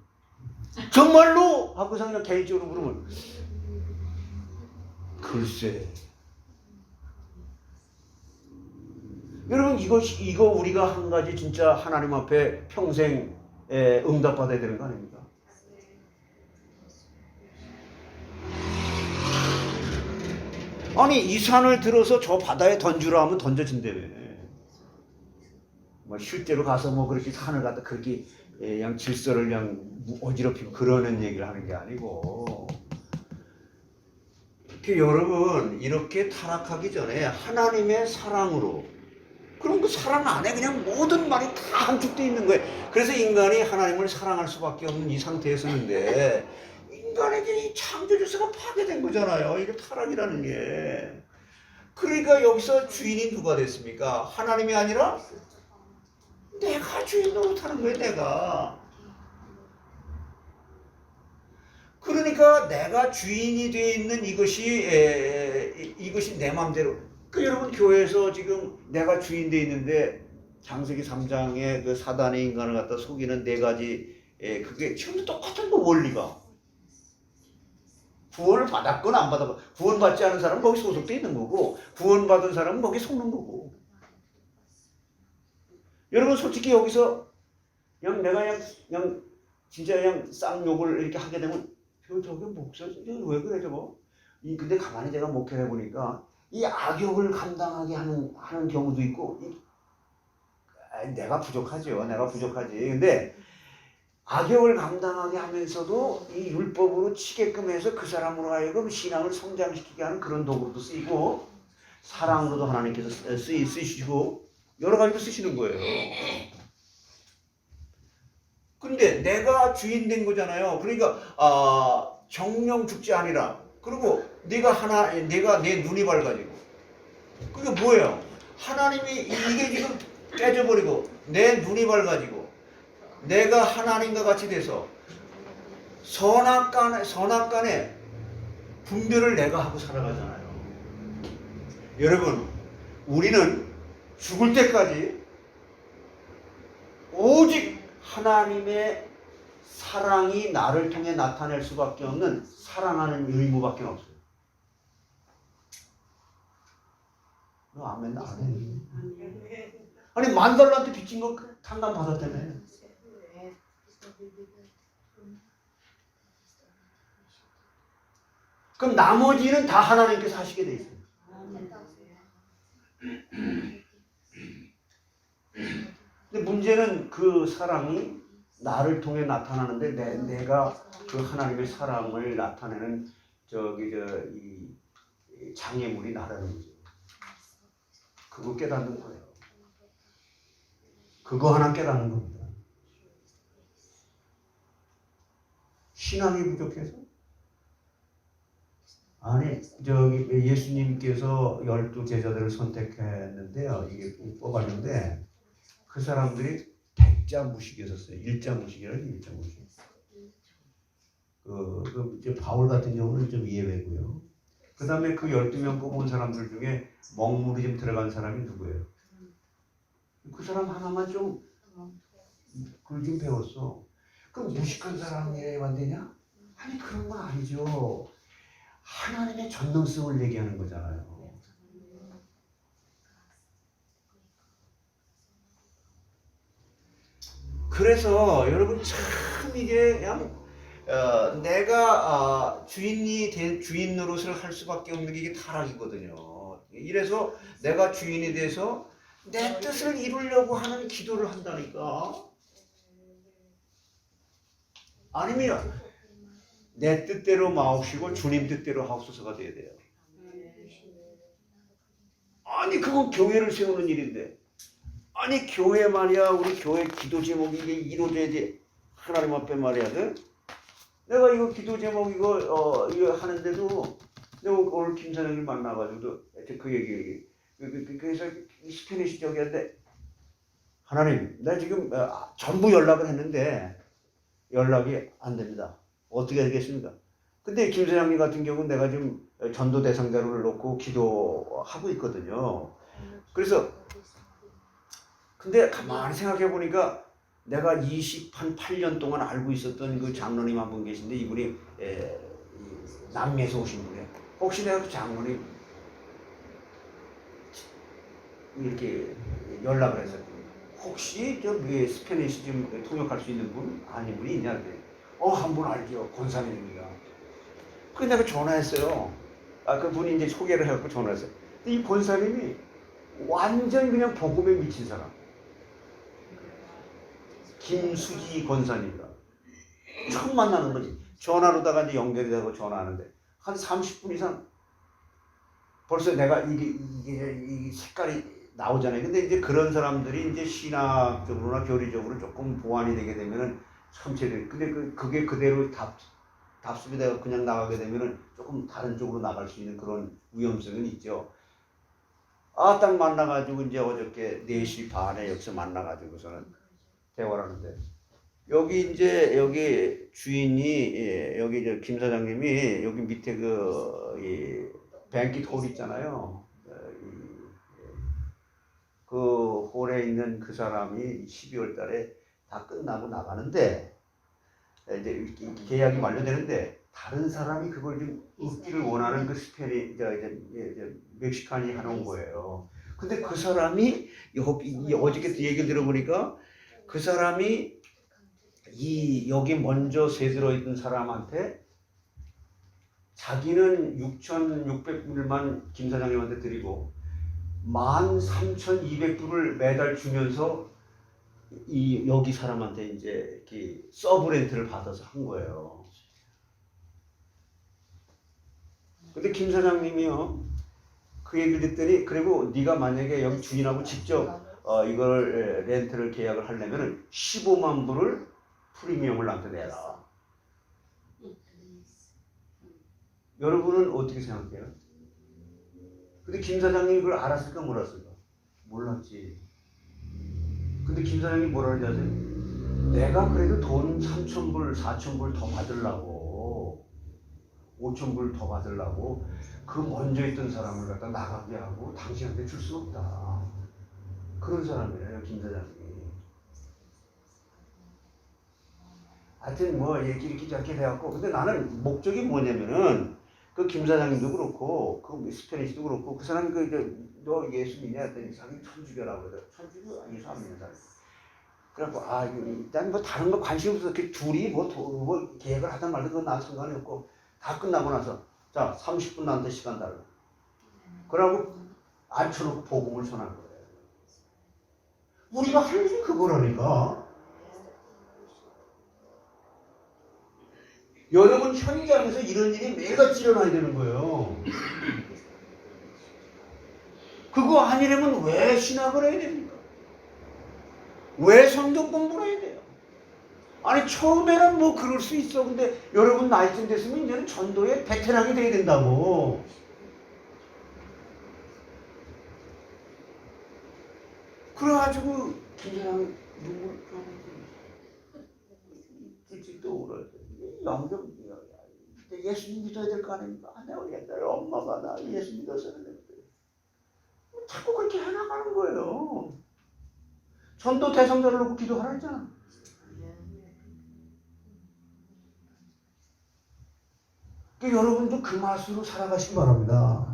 정말로? 하고서 그냥 개인적으로 물으면 글쎄. 여러분 이거 우리가 한 가지 진짜 하나님 앞에 평생 응답받아야 되는 거 아닙니까? 아니 이 산을 들어서 저 바다에 던주라 하면 던져진다며. 뭐 실제로 가서 뭐 그렇게 산을 갖다 그렇게 그냥 질서를 그냥 어지럽히고 그러는 얘기를 하는 게 아니고, 이렇게 여러분 이렇게 타락하기 전에 하나님의 사랑으로, 그럼 그 사랑 안에 그냥 모든 말이 다 함축되어 있는 거예요. 그래서 인간이 하나님을 사랑할 수밖에 없는 이 상태에 서는데 인간에게 이 창조주사가 파괴된 거잖아요. 이게 타락이라는 게. 그러니까 여기서 주인이 누가 됐습니까? 하나님이 아니라 내가 주인 노릇하는 거예요. 내가. 그러니까 내가 주인이 되어 있는 이것이 내 마음대로. 여러분 교회에서 지금 내가 주인 되어 있는데 창세기 3장에 그 사단의 인간을 갖다 속이는 4가지 그게 지금도 똑같은 거 원리가. 구원을 받았건 안 받았건, 구원받지 않은 사람은 거기 소속되어 있는 거고 구원받은 사람은 거기 속는 거고. 여러분 솔직히 여기서 그냥 내가 그냥 진짜 그냥 쌍욕을 이렇게 하게 되면 저게 목사님 왜 그래 저거? 근데 가만히 제가 목회를 해보니까 이 악욕을 감당하게 하는 경우도 있고, 내가 부족하죠. 내가 부족하지. 근데 악욕을 감당하게 하면서도 이 율법으로 치게끔 해서 그 사람으로 하여금 신앙을 성장시키게 하는 그런 도구로도 쓰이고, 사랑으로도 하나님께서 쓰시고 여러 가지로 쓰시는 거예요. 근데 내가 주인 된 거잖아요. 그러니까 정령 죽지 아니라. 그리고 내가 내 눈이 밝아지고. 그게 뭐예요? 하나님이 이게 지금 깨져버리고 내 눈이 밝아지고 내가 하나님과 같이 돼서 선악간에 분별을 내가 하고 살아가잖아요. 여러분, 우리는 죽을 때까지 오직 하나님의 사랑이 나를 통해 나타낼 수밖에 없는 사랑하는 의무밖에 없어요. 너 아멘 안 해. 아니 $10,000한테 빚진 거 탕감 받았다며. 그럼 나머지는 다 하나님께서 하시게 돼 있어요. 근데 문제는 그 사랑이 나를 통해 나타나는데 내가 그 하나님의 사랑을 나타내는 이 장애물이 나라는 거죠. 그거 깨닫는 거예요. 그거 하나 깨닫는 겁니다. 신앙이 부족해서? 아니 예수님께서 12제자들을 선택했는데요. 이게 뽑았는데 그 사람들이 백자무식이었어요. 일자무식이라는 일자무식. 이제 바울 같은 경우는 좀 예외고요. 그 다음에 그 12명 뽑은 사람들 중에 먹물이 좀 들어간 사람이 누구예요? 그 사람 하나만 좀 글 좀 배웠어. 그럼 무식한 사람이에요 안 되냐? 아니 그런 건 아니죠. 하나님의 전능성을 얘기하는 거잖아요. 그래서 여러분 참 이게 그냥 내가 주인이 된 주인 노릇을 할 수밖에 없는 게 이게 타락이거든요. 이래서 내가 주인이 돼서 내 뜻을 이루려고 하는 기도를 한다니까. 아니면 내 뜻대로 마옵시고 주님 뜻대로 하옵소서가 돼야 돼요. 아니 그건 교회를 세우는 일인데. 아니 교회 말이야, 우리 교회 기도 제목이 이게 이루어져야지. 하나님 앞에 말해야 돼. 내가 이거 기도 제목 이거 하는데도 내가 오늘 김 사장님 만나가지고도 그 얘기 그래서 스페니시 저기 한데 하나님 나 지금 전부 연락을 했는데 연락이 안 됩니다. 어떻게 되겠습니까? 근데 김 사장님 같은 경우는 내가 지금 전도 대상자를 놓고 기도하고 있거든요. 그래서 근데 가만히 생각해 보니까 내가 28년 동안 알고 있었던 그 장로님 한 분 계신데 이분이 남미에서 오신 분이에요. 혹시 내가 그 장로님 이렇게 연락을 해서 혹시 저 스페니시 좀 통역할 수 있는 분 아닌 분이 있냐 그래. 한 분 알죠. 권사님입니다. 그래서 내가 전화했어요. 그분이 이제 소개를 해갖고 전화했어요. 근데 이 권사님이 완전 그냥 복음에 미친 사람. 김수지 권사님이다. 처음 만나는 거지. 전화로다가 이제 연결이 되고 전화하는데 한 30분 이상 벌써 내가 이게 색깔이 나오잖아요. 근데 이제 그런 사람들이 이제 신학적으로나 교리적으로 조금 보완이 되게 되면은 참체들. 근데 그게 그대로 답습이 되고 그냥 나가게 되면은 조금 다른 쪽으로 나갈 수 있는 그런 위험성은 있죠. 딱 만나가지고 이제 어저께 4시 반에 여기서 만나가지고서는 대화를 하는데 여기 주인이 여기 김 사장님이 여기 밑에 이 뱅킷 홀 있잖아요. 그 홀에 있는 그 사람이 12월 달에 다 끝나고 나가는데 이제 계약이 만료되는데 다른 사람이 그걸 좀 얻기를 원하는 그 이제 멕시칸이 해놓은 거예요. 근데 그 사람이 어저께 얘기를 들어보니까 그 사람이 여기 먼저 새들어 있던 사람한테 자기는 6,600불만 김 사장님한테 드리고 13,200불을 매달 주면서 여기 사람한테 이제 이렇게 서브 렌트를 받아서 한 거예요. 근데 김 사장님이요 그 얘기를 듣더니 그리고 네가 만약에 여기 주인하고 직접 이걸 렌트를 계약을 하려면은 15만 불을 프리미엄을 나한테 내라. 여러분은 어떻게 생각해요? 근데 김 사장님이 그걸 알았을까 몰랐을까? 몰랐지. 근데 김 사장님이 뭐라 그러지 아세요? 내가 그래도 돈 3,000불, 4,000불 더 받으려고 5,000불 더 받으려고 그 먼저 있던 사람을 갖다 나가게 하고 당신한테 줄 수 없다. 그런 사람이에요, 김 사장이. 하여튼 뭐 얘기 이렇게 저렇게 해갖고, 근데 나는 목적이 뭐냐면은 그 김 사장님도 그렇고 그 스페니시도 그렇고 그 사람이 그 이제 너 예수 믿냐 했더니 자기 천주교라고 그래. 천주교 예수 안 믿는 사람. 그래갖고 아 일단 뭐 다른 거 관심 없어서 그 둘이 뭐 계획을 하든 말든 그건 난 상관이 없고 다 끝나고 나서 자 30분 나한테 시간 달라. 그러고 앉혀놓고 복음을 전한 거예요. 우리가 할 일이 그거라니까. 여러분 현장에서 이런 일이 매일같이 일어나야 되는 거예요. 그거 아니려면 왜 신학을 해야 됩니까? 왜 성경 공부를 해야 돼요? 아니 처음에는 뭐 그럴 수 있어. 근데 여러분 나이쯤 됐으면 이제는 전도에 베테랑이 돼야 된다고. 그래가지고 김사장이 눈물 찔찔 울어요. 영정 예수님 믿어야 될 거 아닙니까? 내가 옛날에 엄마가 나 예수 믿었었는데 자꾸 그렇게 해나가는 거예요. 전도 대상자를 놓고 기도하라 했잖아. 그러니까 여러분도 그 맛으로 살아가시기 바랍니다.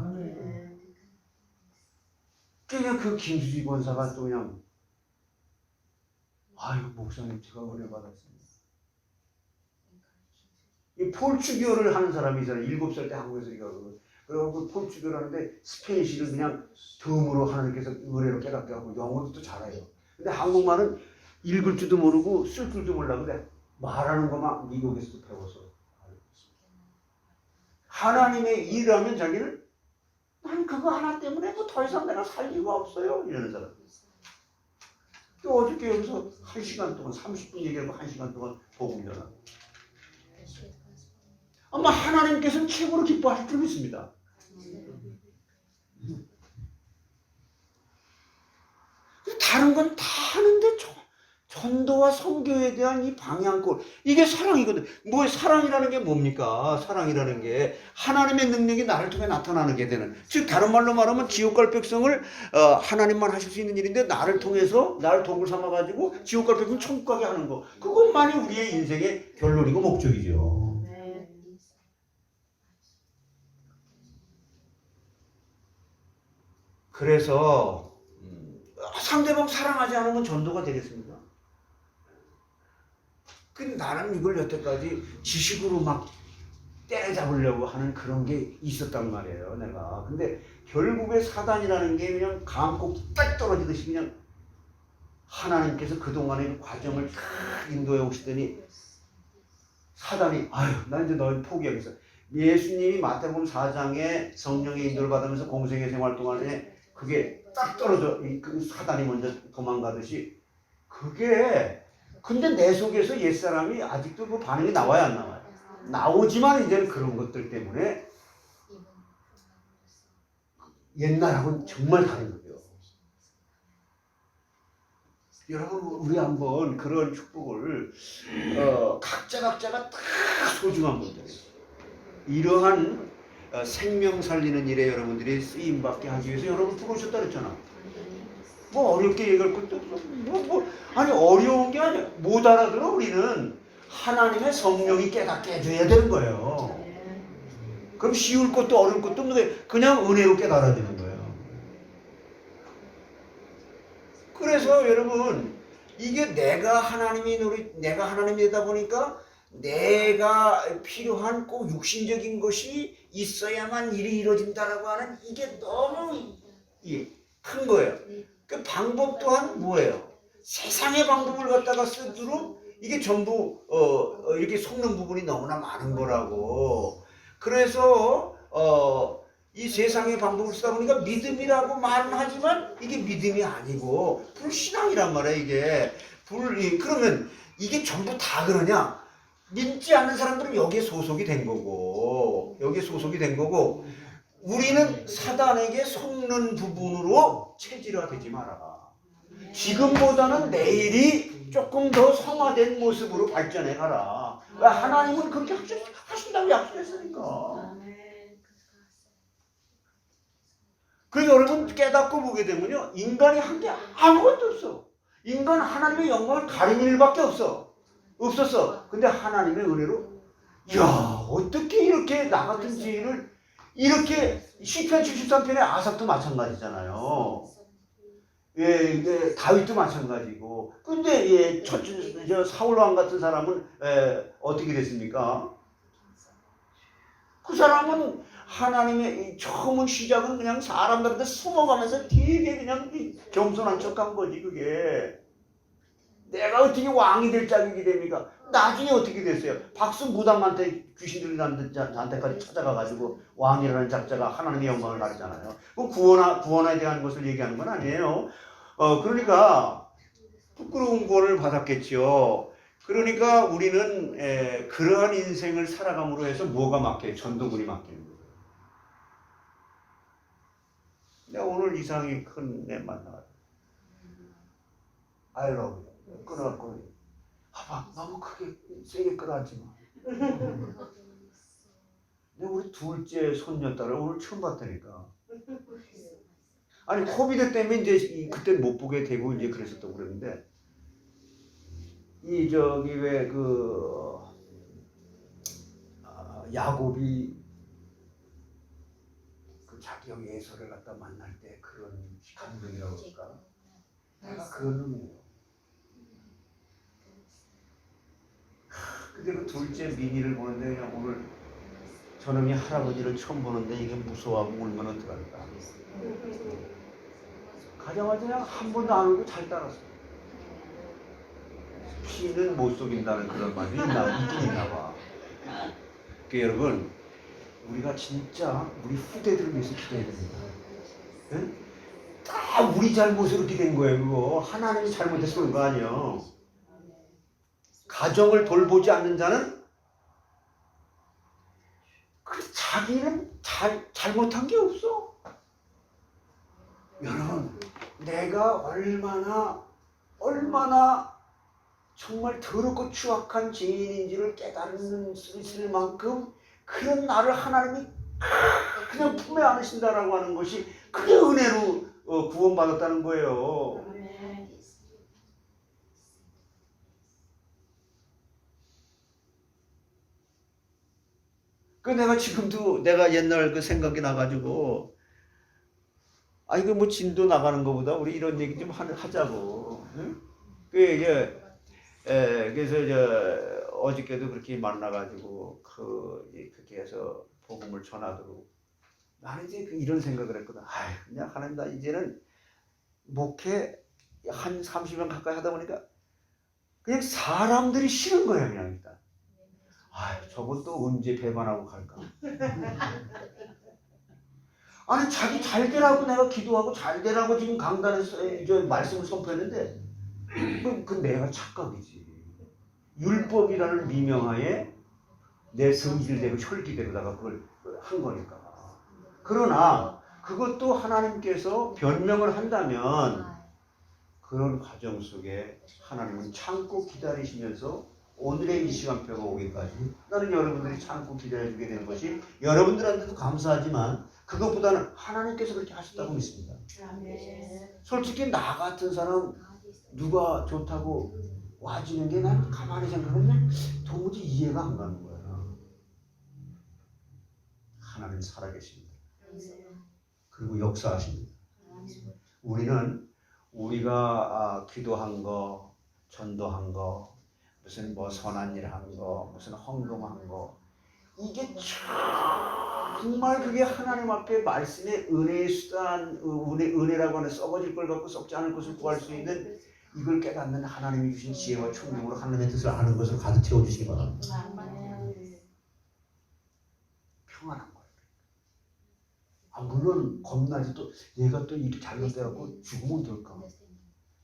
그냥 그 김수지 권사가 또 그냥 아유 목사님 제가 은혜 받았습니다. 이 폴추교를 하는 사람이 있잖아요. 7살 때 한국에서 이거 그래갖고 폴추교를 하는데 스페니쉬를 그냥 덤으로 하나님께서 은혜로 깨닫게 하고 영어도 또 잘해요. 근데 한국말은 읽을 줄도 모르고 쓸 줄도 몰라. 근데 말하는 것만 미국에서도 배워서 하나님의 일하면 자기는 난 그거 하나 때문에 뭐 더 이상 내가 살 이유가 없어요 이러는 사람. 또 어저께 여기서 1시간 동안 30분 얘기하고 1시간 동안 복음 전하고 아마 하나님께서는 최고로 기뻐하실 줄 믿습니다. 다른 건 다 하는데 전도와 선교에 대한 이 방향골 이게 사랑이거든. 뭐 사랑이라는 게 뭡니까? 사랑이라는 게 하나님의 능력이 나를 통해 나타나는 게 되는. 즉 다른 말로 말하면 지옥 갈 백성을 하나님만 하실 수 있는 일인데 나를 통해서 나를 도구를 삼아가지고 지옥 갈 백성 천국 가게 하는 거. 그것만이 우리의 인생의 결론이고 목적이죠. 그래서 상대방 사랑하지 않으면 전도가 되겠습니까? 근데 나는 이걸 여태까지 지식으로 막 때려잡으려고 하는 그런 게 있었단 말이에요, 내가. 근데 결국에 사단이라는 게 그냥 감고 딱 떨어지듯이 그냥 하나님께서 그동안의 과정을 다 인도해 오시더니 사단이 아유, 나 이제 널 포기하겠어. 예수님이 마태복음 4장에 성령의 인도를 받으면서 공생의 생활 동안에 그게 딱 떨어져. 그 사단이 먼저 도망가듯이 그게 근데 내 속에서 옛사람이 아직도 그 반응이 나와야 안 나와요? 나오지만 이제는 그런 것들 때문에 옛날하고는 정말 다른 거예요. 여러분 우리 한번 그런 축복을 각자가 다 소중한 분들 이러한 생명 살리는 일에 여러분들이 쓰임받게 하기 위해서 여러분 들어오셨다 그랬잖아. 뭐 어렵게 얘기할 것도 아니 어려운 게 아니야. 못 알아들어. 우리는 하나님의 성령이 깨닫게 해줘야 되는 거예요. 그럼 쉬울 것도 어려울 것도 없는데 그냥 은혜로 깨달아야 되는 거예요. 그래서 여러분 이게 내가 하나님이다 보니까 내가 필요한 꼭 육신적인 것이 있어야만 일이 이루어진다라고 하는 이게 너무 큰 거예요. 그 방법 또한 뭐예요? 세상의 방법을 갖다가 쓰도록 이게 전부 이렇게 속는 부분이 너무나 많은 거라고. 그래서 이 세상의 방법을 쓰다 보니까 믿음이라고 말은 하지만 이게 믿음이 아니고 불신앙이란 말이야. 이게 그러면 이게 전부 다 그러냐? 믿지 않는 사람들은 여기에 소속이 된 거고 우리는 사단에게 속는 부분으로 체질화되지 마라. 지금보다는 내일이 조금 더 성화된 모습으로 발전해 가라. 왜 하나님은 그렇게 하신다고 약속했으니까. 그래서 여러분 깨닫고 보게 되면요, 인간이 한 게 아무것도 없어. 인간 하나님의 영광을 가리는 일밖에 없었어. 근데 하나님의 은혜로, 이야, 어떻게 이렇게 나 같은 죄인을 이렇게 시편 73편의 아삽도 마찬가지잖아요. 예, 다윗도 마찬가지고. 근데 예, 저 사울 왕 같은 사람은 어떻게 됐습니까? 그 사람은 하나님의 처음 시작은 그냥 사람들한테 숨어가면서 되게 그냥 겸손한 척한 거지. 그게 내가 어떻게 왕이 될 자격이 됩니까? 나중에 어떻게 됐어요? 박수무당한테 귀신들이 한테까지 찾아가가지고 왕이라는 작자가 하나님의 영광을 가르잖아요. 그 구원에 대한 것을 얘기하는 건 아니에요. 그러니까 부끄러운 구원을 받았겠지요. 그러니까 우리는 그러한 인생을 살아감으로 해서 뭐가 막혀요? 전도군이 막히는 거예요. 내가 오늘 이상이 큰 애 만나가지고 I love you 끌어갖고 봐봐, 너무 크게 세게 끌어안지 마. 내가 우리 둘째 손녀딸을 오늘 처음 봤다니까. 아니 코비드 때문에 이제 그때 못 보게 되고 이제 그랬었다고 그랬는데, 이 저기 왜 그 야곱이 그 자기 형 예서를 갖다 만날 때 그런 감동이라고 할까? 내가 그런 놈이에요. 근데 그 둘째 민희를 보는데 그냥 오늘 저놈이 할아버지를 처음 보는데 이게 무서워하고 울면 어떡할까? 가자마자 그냥 한 번도 안 울고 잘 따랐어. 피는 못 속인다는 그런 말이 있긴 있나 봐. 그러니까 여러분, 우리가 진짜 우리 후대들을 위해서 기도해야 됩니다. 네? 다 우리 잘못으로 이렇게 된 거예요. 그거 하나님이 잘못해서 그런 거 아니에요. 가정을 돌보지 않는 자는 자기는 잘못한 게 없어. 여러분, 내가 얼마나 정말 더럽고 추악한 죄인인지를 깨닫는 수 있을 만큼 그런 나를 하나님이 그냥 품에 안으신다라고 하는 것이 그게 은혜로 구원받았다는 거예요. 그 내가 지금도 내가 옛날 그 생각이 나가지고, 이거 뭐 진도 나가는 것보다 우리 이런 얘기 좀 하자고. 응? 그래서 어저께도 그렇게 만나가지고 그렇게 해서 복음을 전하도록 나는 이제 이런 생각을 했거든. 그냥 하나님, 나 이제는 목회 한 30년 가까이 하다 보니까 그냥 사람들이 싫은 거야. 그냥 일단 저것도 언제 배반하고 갈까? 아니 자기 잘 되라고 내가 기도하고 잘 되라고 지금 강단에서 말씀을 선포했는데 그 내가 착각이지. 율법이라는 미명하에 내 성질대로 혈기대로다가 그걸 한 거니까. 그러나 그것도 하나님께서 변명을 한다면 그런 과정 속에 하나님은 참고 기다리시면서 오늘의 이 시간표가 오기까지 나는 여러분들이 참고 기다려주게 되는 것이 여러분들한테도 감사하지만 그것보다는 하나님께서 그렇게 하셨다고 믿습니다. 솔직히 나 같은 사람 누가 좋다고 와주는 게 난 가만히 생각하면 도무지 이해가 안 가는 거야. 하나님 살아계십니다. 그리고 역사하십니다. 우리는 우리가 기도한 거, 전도한 거, 무슨 뭐 선한 일 한 거, 무슨 헌금한 거, 이게 정말 그게 하나님 앞에 말씀의 은혜의 수단, 은혜라고 하는 썩어질 걸 갖고 썩지 않을 것을 구할 수 있는 이걸 깨닫는 하나님이 주신 지혜와 총명으로 하나님의 뜻을 아는 것을 가득 채워주시기 바랍니다. 평안한 거예요. 물론 겁나지. 또 얘가 또 이렇게 잘못돼갖고 죽으면 될까?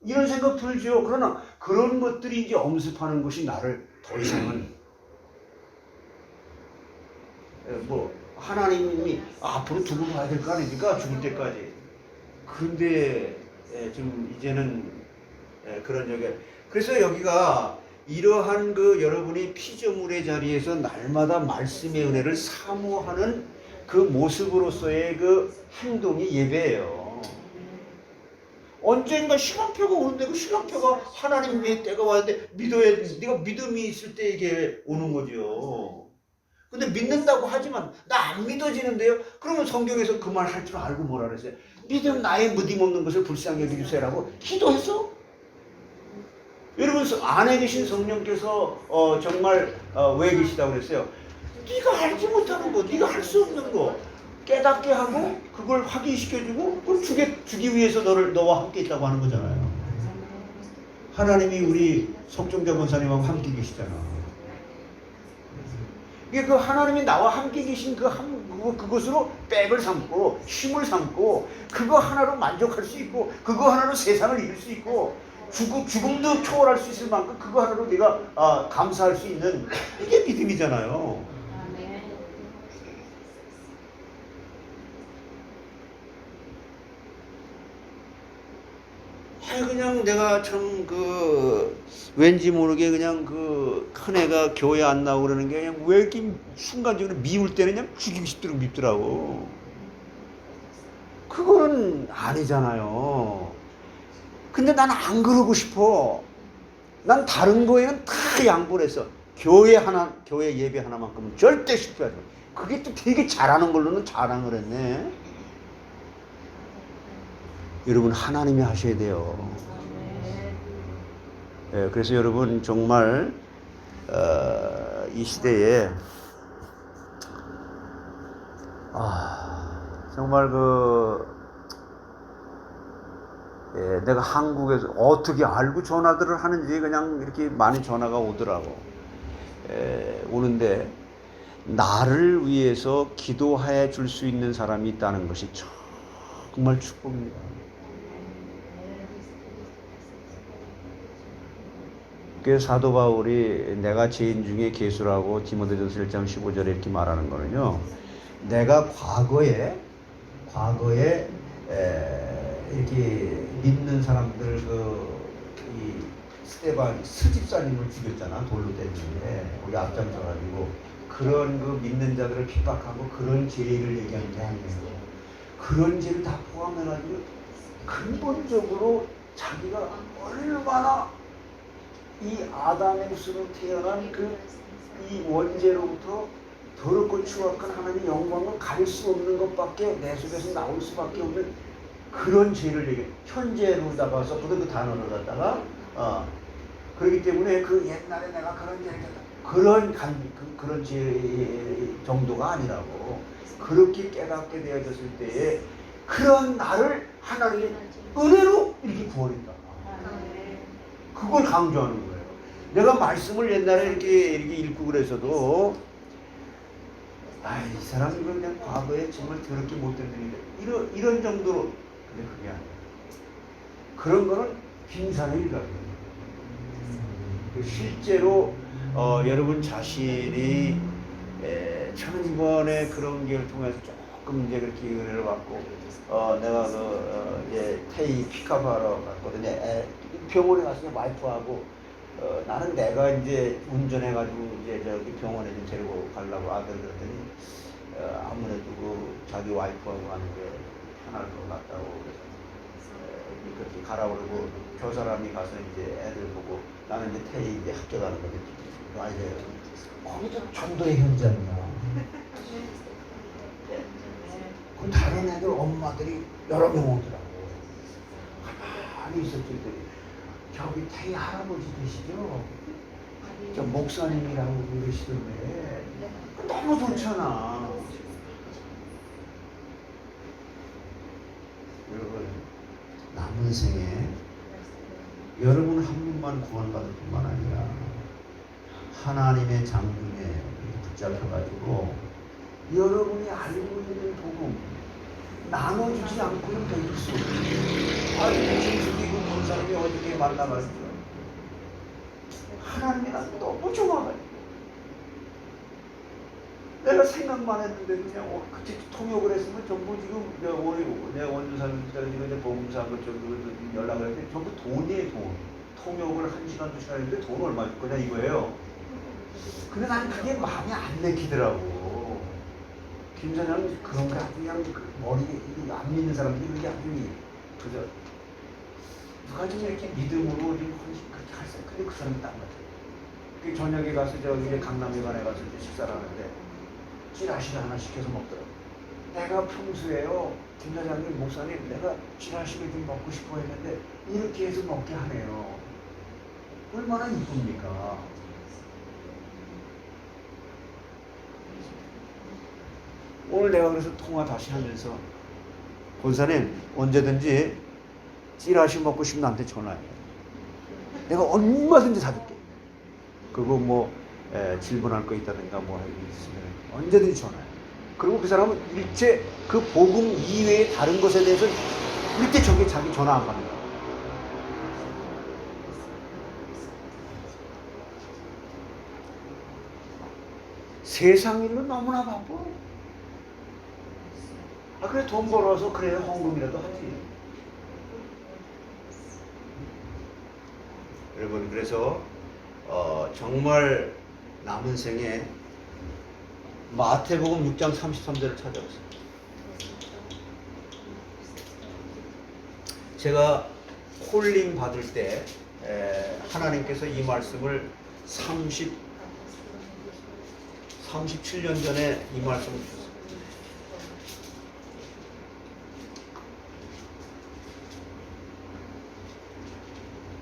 이런 생각 들죠. 그러나 그런 것들이 이제 엄습하는 것이 나를 더 이상은 뭐 하나님이 앞으로 두고 봐야 될 거 아닙니까? 죽을 때까지. 그런데 좀 이제는 그런 적에, 그래서 여기가 이러한 그 여러분이 피조물의 자리에서 날마다 말씀의 은혜를 사모하는 그 모습으로서의 그 행동이 예배예요. 언젠가 시간표가 오는데 그 시간표가 하나님의 때가 왔는데 믿어야 돼. 네가 믿음이 있을 때 이게 오는 거죠. 근데 믿는다고 하지만 나 안 믿어지는데요? 그러면 성경에서 그 말 할 줄 알고 뭐라 그랬어요? 믿음 나의 무딤 없는 것을 불쌍히 여기주세요라고 기도했어? 여러분 안에 계신 성령께서 정말 왜 계시다고 그랬어요? 네가 알지 못하는 거, 네가 할 수 없는 거 깨닫게 하고 그걸 확인시켜주고 그걸 주기 위해서 너와 함께 있다고 하는 거잖아요. 하나님이 우리 석종자 권사님하고 함께 계시잖아. 이게 그 하나님이 나와 함께 계신 그것으로 백을 삼고 힘을 삼고 그거 하나로 만족할 수 있고 그거 하나로 세상을 이길 수 있고 죽음도 초월할 수 있을 만큼 그거 하나로 네가 감사할 수 있는 이게 믿음이잖아요. 그냥 내가 참 왠지 모르게 그냥 큰 애가 교회 안 나오고 그러는 게 그냥 왜 이렇게 순간적으로 미울 때는 그냥 죽이고 싶도록 밉더라고. 그거는 아니잖아요. 근데 난 안 그러고 싶어. 난 다른 거에는 다 양보를 했어. 교회 예배 하나만큼은 절대 실패하지 마. 그게 또 되게 잘하는 걸로는 자랑을 했네. 여러분 하나님이 하셔야 돼요. 예, 그래서 여러분 정말 이 시대에 정말 내가 한국에서 어떻게 알고 전화들을 하는지 그냥 이렇게 많이 전화가 오더라고. 오는데 나를 위해서 기도해 줄 수 있는 사람이 있다는 것이 정말 축복입니다. 그 사도 바울이 내가 죄인 중에 괴수라고 디모데전서 1장 15절에 이렇게 말하는 거는요. 내가 과거에 이렇게 믿는 사람들 이 스데반 스집사님을 죽였잖아. 돌로 때리는데 우리 앞장서가지고 그런 믿는 자들을 핍박하고 그런 죄를 얘기하는 게 아니에요. 그런 죄를 다 포함해가지고 근본적으로 자기가 얼마나 이 아담의 수로 태어난 이 원죄로부터 더럽고 추악한 하나님의 영광을 가릴 수 없는 것밖에 내 속에서 나올 수밖에 없는 그런 죄를 얘기해. 현재로다가 썼거든 그 단어를 갖다가 그렇기 때문에 그 옛날에 내가 그런 죄를 했다 그런 죄 정도가 아니라고 그렇게 깨닫게 되어졌을 때에 그런 나를 하나님이 은혜로 이렇게 구원했다. 그걸 강조하는 거예요. 내가 말씀을 옛날에 이렇게 읽고 그래서도 이 사람이 그냥 과거에 정말 더럽게 못된 분인데 이런 정도로 근데 그게 아니에요. 그런 거는 빙산의 일각이에요. 실제로 여러분 자신이 저는 이번에 그런 걸 통해서 조금 이제 그렇게 은혜를 받고 내가 테이 픽업하러 갔거든요. 병원에 가서 와이프하고 나는 내가 이제 운전해가지고 이제 저기 병원에 좀 데리고 가려고 아들 그랬더니 아무래도 자기 와이프하고 가는 게 편할 것 같다고 그래서 그렇게 가라고 그러고 저 사람이 가서 이제 애들 보고 나는 이제 테이 이제 학교 가는 거지. 이제 거기도 전도의 현장이야. 그 다른 애들 엄마들이 여러 명 오더라고. 가만히 있었더니 저기 태희 할아버지 되시죠? 저 목사님이라고 그러시던데 너무 좋잖아. 여러분 남은 생에 여러분 한 분만 구원받을 뿐만 아니라 하나님의 장중에 붙잡혀가지고 여러분이 알고 있는 복음 나눠주지 않고는 될 수 없어요. 김숙이 본 사람이 어떻게 만나가지고 하나님이 난 너무 좋아가지고 내가 생각만 했는데 그냥 그때 통역을 했으면 전부 지금 내 원주사님들 지금 이제 보험사한 것 정도 연락을 했는데 전부 돈이에요. 통역을 1시간, 2시간 했는데 돈 얼마 줄 거냐 이거예요. 근데 난 그게 마음에 안 내키더라고. 김 사장은 그런 거 아주 그냥 머리 안 믿는 사람들이 그게 아주 그저 누가 좀 이렇게 믿음으로 좀 그렇게 할 수. 근데 그 사람이 딱 맞아요. 그 저녁에 가서 저기 강남회관에 가서 이제 식사를 하는데 찌라시를 하나 시켜서 먹더라고. 내가 평소에요, 김 사장님, 목사님, 내가 찌라시를 좀 먹고 싶어 했는데 이렇게 해서 먹게 하네요. 얼마나 이쁩니까? 오늘 내가 그래서 통화 다시 하면서 권사님 언제든지 찌라시 먹고 싶으면 나한테 전화해. 내가 얼마든지 사줄게. 그거 뭐 질문할 거 있다든가 뭐 있으면 언제든지 전화해. 그리고 그 사람은 일체 그 복음 이외의 다른 것에 대해서 일체 저게 자기 전화 안 받는 거야. 세상 일로 너무나 바빠. 아 그래 돈 벌어서 그래 헌금이라도 하지. 여러분 그래서 정말 남은 생에 마태복음 6장 33절을 찾아보세요. 제가 콜링 받을 때 하나님께서 이 말씀을 37년 전에 이 말씀을 주셨어요.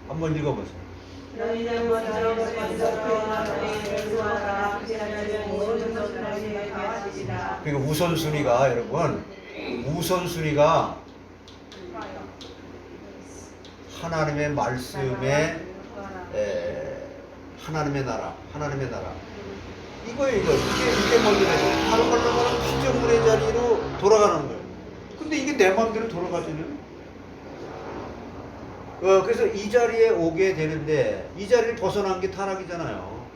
한번 읽어보세요. 너희는 먼저 그와 너희를 구하라. 그리하면 모든 것을 너희에게 더하시리라. 그러니까 우선순위가 여러분 우선순위가 하나님의 말씀에 하나님의 나라 이거예요. 이게 먼저 되죠. 다른 말로 말하면 피조물의 자리로 돌아가는 거예요. 근데 이게 내 마음대로 돌아가지는. 그래서 이 자리에 오게 되는데 이 자리를 벗어난 게 타락이잖아요.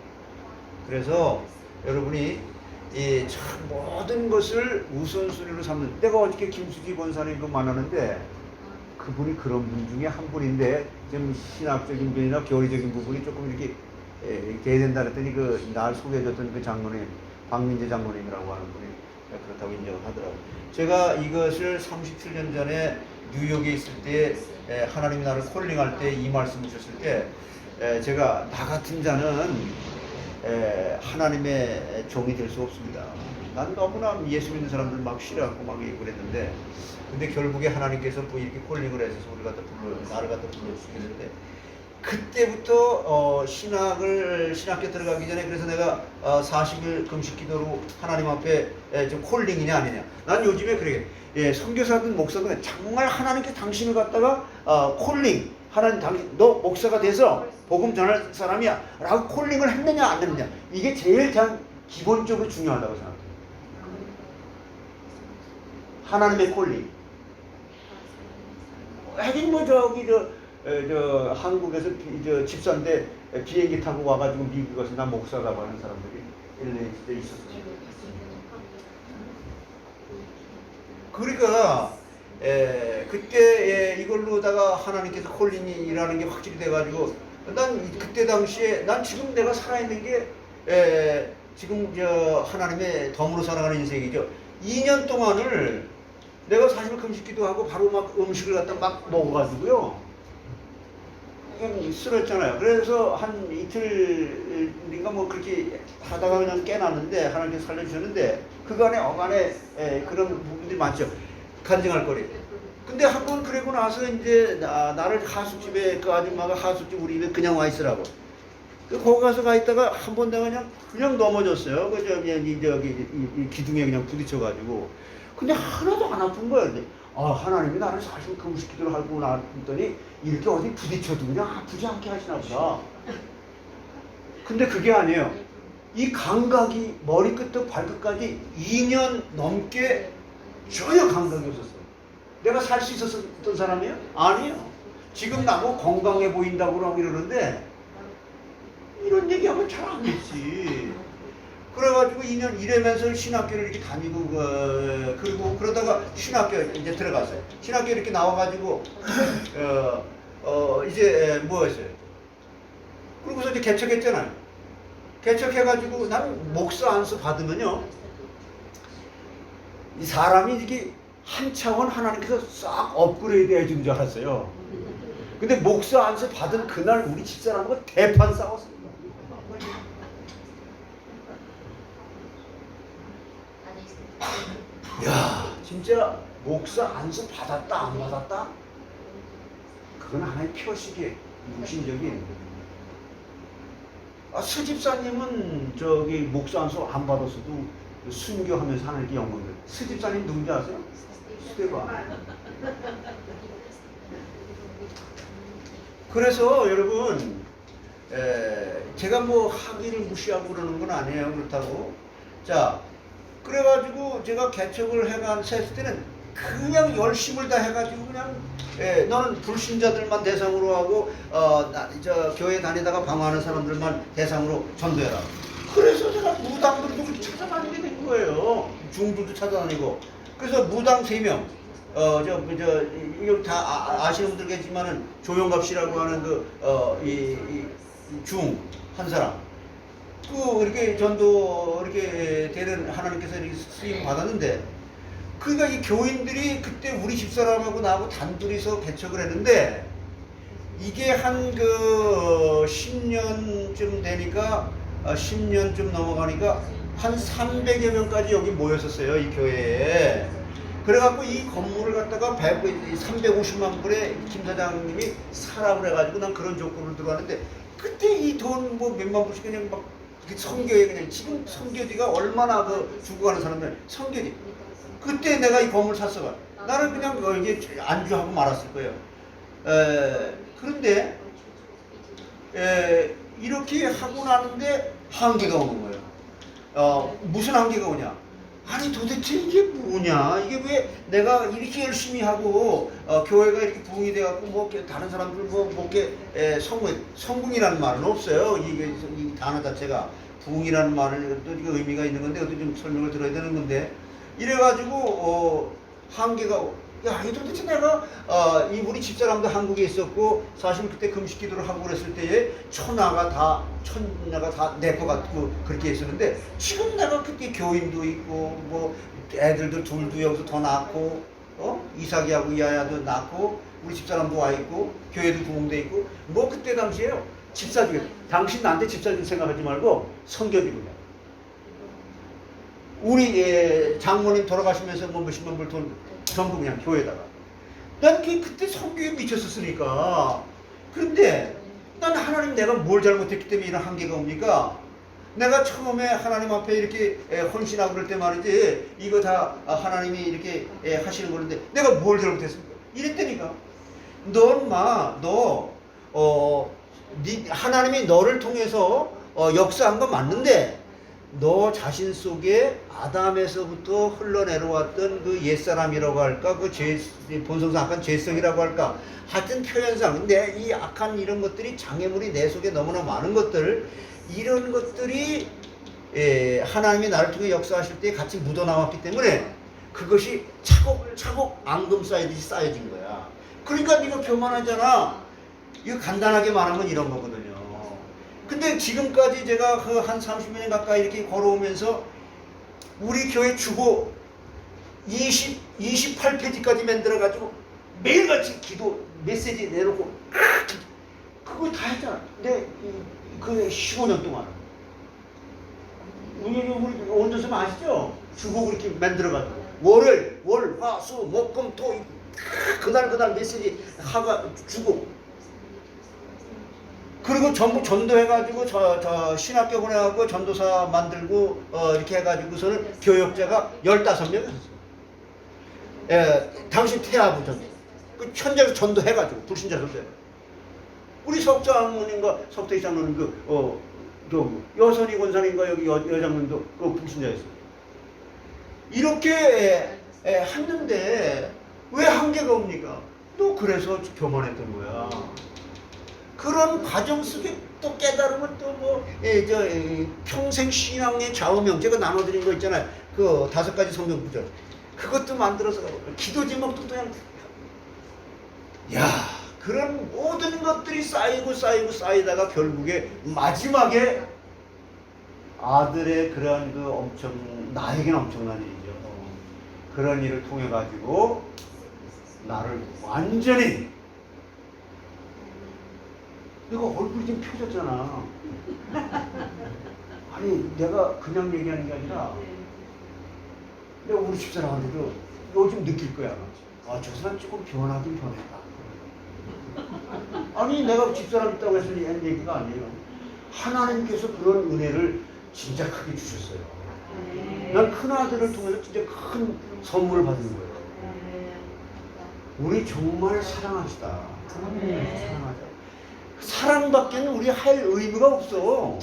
그래서 여러분이 참 모든 것을 우선순위로 삼는. 내가 어저께 김수지 권사님도 만나는데 그분이 그런 분 중에 한 분인데 좀 신학적인 면이나 교리적인 부분이 조금 이렇게 돼야 된다 그랬더니 날 소개해줬던 그 장로님 박민재 장로님이라고 하는 분이 그렇다고 인정을 하더라고요. 제가 이것을 37년 전에 뉴욕에 있을 때 하나님이 나를 콜링할 때 이 말씀 주셨을 때 제가 나 같은 자는 하나님의 종이 될 수 없습니다. 난 너무나 예수 믿는 사람들 막 싫어하고 막 얘기를 했는데 근데 결국에 하나님께서 이렇게 콜링을 해서 나를 갖다 불러주시겠는데 그때부터 신학교 들어가기 전에 그래서 내가 40일 금식 기도로 하나님 앞에 좀 콜링이냐 아니냐. 난 요즘에 그래. 선교사든 목사든 정말 하나님께 당신을 갖다가 콜링 하나님 당신 너 목사가 돼서 복음 전할 사람이야 라고 콜링을 했느냐 안 했느냐 이게 제일 기본적으로 중요하다고 생각해요. 하나님의 콜링. 하긴 뭐 저기 저 한국에서 집사인데 비행기 타고 와가지고 미국 가서 나 목사라고 하는 사람들이 LA 때 있었어요. 그러니까 그때 이걸로다가 하나님께서 콜링이라는 게 확실히 돼가지고 난 그때 당시에 난 지금 내가 살아있는 게 지금 하나님의 덤으로 살아가는 인생이죠. 2년 동안을 내가 사실 금식기도 하고 바로 막 음식을 갖다 막 먹어가지고요. 쓰러졌잖아요. 그래서 한 이틀인가 뭐 그렇게 하다가 그냥 깨놨는데 하나님께서 살려주셨는데 그간에 어간에 그런 부분들이 많죠. 간증할 거리. 근데 한 번 그러고 나서 이제 나를 하숙집에 그 아줌마가 하숙집 우리 집에 그냥 와 있으라고. 거기 가서 가 있다가 한 번 내가 그냥 넘어졌어요. 이 기둥에 그냥 부딪혀가지고. 근데 하나도 안 아픈 거예요. 근데 하나님이 나를 사실 금식기도를 하고 나더니 이렇게 어디 부딪혀도 그냥 아프지 않게 하시나 보다. 근데 그게 아니에요. 이 감각이 머리끝부터 발끝까지 2년 넘게 전혀 감각이 없었어요. 내가 살 수 있었던 사람이에요? 아니에요. 지금 나보고 건강해 보인다고 그러고 이러는데 이런 얘기하면 잘 안 믿지. 그래가지고 2년 일하면서 신학교를 이렇게 다니고 그리고 그러다가 신학교 이제 들어갔어요. 신학교 이렇게 나와가지고 이제 뭐 했어요? 그러고서 이제 개척했잖아요. 개척해가지고 나는 목사 안수 받으면요, 이 사람이 이게 한 차원 하나님께서 싹 업그레이드 해준 줄 알았어요. 근데 목사 안수 받은 그날 우리 집사람하고 대판 싸웠습니다. 야, 진짜 목사 안수 받았다 안 받았다? 그건 하나의 표식이에요. 무신적인. 수 집사님은 저기 목사 안수 안 받았어도 순교하면서 하나님께 영광을. 수 집사님 누군지 아세요? 수대관. 그래서 여러분, 제가 뭐 학위를 무시하고 그러는 건 아니에요. 그렇다고. 자, 그래가지고 제가 개척을 했을 때는 그냥 열심을 다 해가지고 그냥 너는 불신자들만 대상으로 하고 저 교회 다니다가 방황하는 사람들만 대상으로 전도해라. 그래서 제가 무당들도 그렇게 찾아다니게 된 거예요. 중들도 찾아다니고. 그래서 무당 3명. 이거 다 아시는 분들겠지만은 조용갑 씨라고 하는 중 한 사람. 이렇게 전도 이렇게 되는 하나님께서 이렇게 쓰임 받았는데, 그러니까 이 교인들이 그때 우리 집사람하고 나하고 단둘이서 개척을 했는데, 이게 한 10년쯤 되니까 10년쯤 넘어가니까 한 300여 명까지 여기 모였었어요, 이 교회에. 그래갖고 이 건물을 갖다가 350만 불에 김 사장님이 사라고 그래가지고 난 그런 조건을 들어왔는데, 그때 이 돈 뭐 몇만 불씩 그냥 막 선교에 그냥, 지금 선교지가 얼마나 죽어가는 사람들 선교지. 그때 내가 이 건물 샀어. 나는 그냥 이제 안주하고 말았을 거예요. 그런데 이렇게 하고 나는데 한계가 오는 거예요. 무슨 한계가 오냐? 아니 도대체 이게 뭐냐? 이게 왜 내가 이렇게 열심히 하고 교회가 이렇게 부흥이 돼갖고 뭐 다른 사람들 성공이라는 말은 없어요. 이 단어 자체가 부흥이라는 말은 또 이게 의미가 있는 건데 그것도 좀 설명을 들어야 되는 건데, 이래가지고 한계가, 야, 이 도대체 내가 우리 집사람도 한국에 있었고 사실 그때 금식기도를 하고 그랬을 때에 천하가 다 내 것 같고 그렇게 했었는데, 지금 내가 그때 교인도 있고 뭐 애들도 둘도 여기서 더 낳고 이삭이하고 이하야도 낳고 우리 집사람도 와 있고 교회도 부흥돼 있고, 뭐 그때 당시에요 집사주기. 당신 나한테 집사주기 생각하지 말고 선교주기다. 우리 장모님 돌아가시면서 뭐 몇십만 불 돈 전부 그냥 교회에다가. 난 그때 선교에 미쳤었으니까. 그런데 난 하나님 내가 뭘 잘못했기 때문에 이런 한계가 옵니까? 내가 처음에 하나님 앞에 이렇게 헌신하고 그럴 때 말이지, 이거 다 하나님이 이렇게 하시는 건데 내가 뭘 잘못했습니까? 이랬다니까. 하나님이 너를 통해서 역사한 건 맞는데, 너 자신 속에 아담에서부터 흘러내려왔던 그 옛사람이라고 할까, 본성상 악한 죄성이라고 할까, 하여튼 표현상, 근데 이 악한 이런 것들이, 장애물이 내 속에 너무나 많은 것들, 이런 것들이 하나님이 나를 통해 역사하실 때 같이 묻어나왔기 때문에 그것이 차곡차곡 앙금 쌓이듯이 쌓여진 거야. 그러니까 네가 교만하잖아. 이거 간단하게 말하면 이런 거거든요. 근데 지금까지 제가 한 30여 년 가까이 이렇게 걸어오면서 우리 교회 주보 28페이지까지 만들어가지고 매일같이 기도 메시지 내놓고 그거 다 했잖아. 근데 그 15년 동안 우리 원조선 아시죠? 주보 그렇게 만들어가지고 월, 화, 수, 목, 금, 토 그날 메시지 주고, 그리고 전부 전도해가지고 저 신학교 보내갖고 전도사 만들고 이렇게 해가지고서는 교역자가 15명 했어요. 당신 태아부 전도, 그 현장에서 전도해가지고 불신자 전도해. 우리 석장모님과 석태희 장로님 여선이 권사님과 여기 여장님도 불신자였어요. 이렇게 했는데 왜 한계가 옵니까? 또 그래서 교만했던 거야. 그런 과정 속에 또 깨달으면 또 평생 신앙의 좌우명, 제가 나눠드린 거 있잖아요. 그 5가지 성경 구절. 그것도 만들어서 기도 제목도 그냥, 야, 그런 모든 것들이 쌓이고 쌓이다가 결국에 마지막에 아들의 그러한 나에게는 엄청난 일이죠. 그런 일을 통해 가지고 나를 완전히, 내가 얼굴이 좀 펴졌잖아. 아니 내가 그냥 얘기하는 게 아니라 내가 우리 집사람한테도 요즘 느낄 거야. 저 사람 조금 변하긴 변했다. 아니 내가 집사람 있다고 해서 한 얘기가 아니에요. 하나님께서 그런 은혜를 진짜 크게 주셨어요. 난 큰아들을 통해서 진짜 큰 선물을 받은 거예요. 우리 정말 사랑합시다. 사랑하자. 사랑밖에는 우리 할 의무가 없어.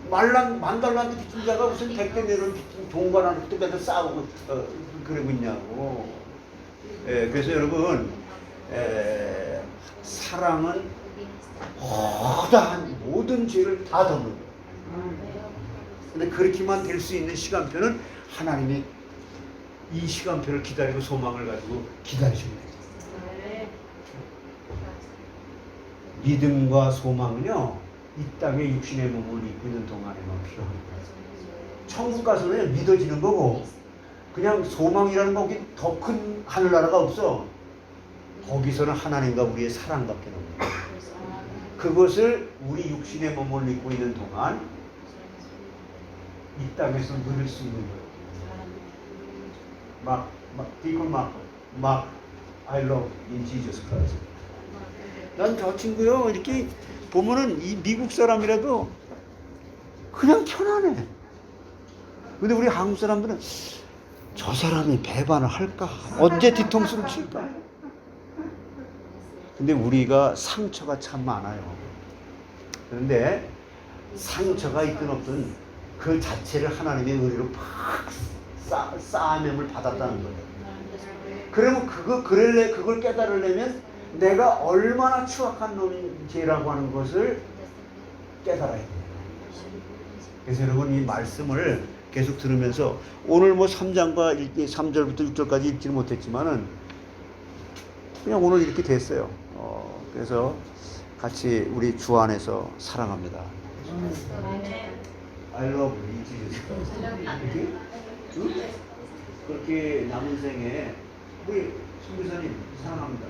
만달란트 빚진 자가 무슨 100대 내는 빚진 동관하는 것도 맨날 싸우고 그러고 있냐고. 그래서 여러분, 사랑은 허다한 모든 죄를 다 덮는 거예요. 근데 그렇게만 될 수 있는 시간표는 하나님이 이 시간표를 기다리고 소망을 가지고 기다리시면 돼요. 믿음과 소망은요, 이 땅에 육신의 몸을 입고 있는 동안에만 필요합니다. 천국 가서는 믿어지는 거고, 그냥 소망이라는 거기 더 큰 하늘나라가 없어. 거기서는 하나님과 우리의 사랑밖에 없는. 그것을 우리 육신의 몸을 입고 있는 동안 이 땅에서 누릴 수 있는 거예요. I love in Jesus Christ. 난 저 친구요, 이렇게 보면은 이 미국 사람이라도 그냥 편안해. 근데 우리 한국 사람들은 저 사람이 배반을 할까? 언제 뒤통수를 칠까? 근데 우리가 상처가 참 많아요. 그런데 상처가 있든 없든 그 자체를 하나님의 은혜로 팍 쌓아냄을 받았다는 거예요. 그러면 그걸 깨달으려면 내가 얼마나 추악한 놈인지라고 하는 것을 깨달아야 돼요. 그래서 여러분 이 말씀을 계속 들으면서 오늘 3장과 3절부터 6절까지 읽지는 못했지만은 그냥 오늘 이렇게 됐어요. 그래서 같이 우리 주 안에서 사랑합니다. I love you, Jesus. 그렇게 남은 생에 우리 선교사님 사랑합니다.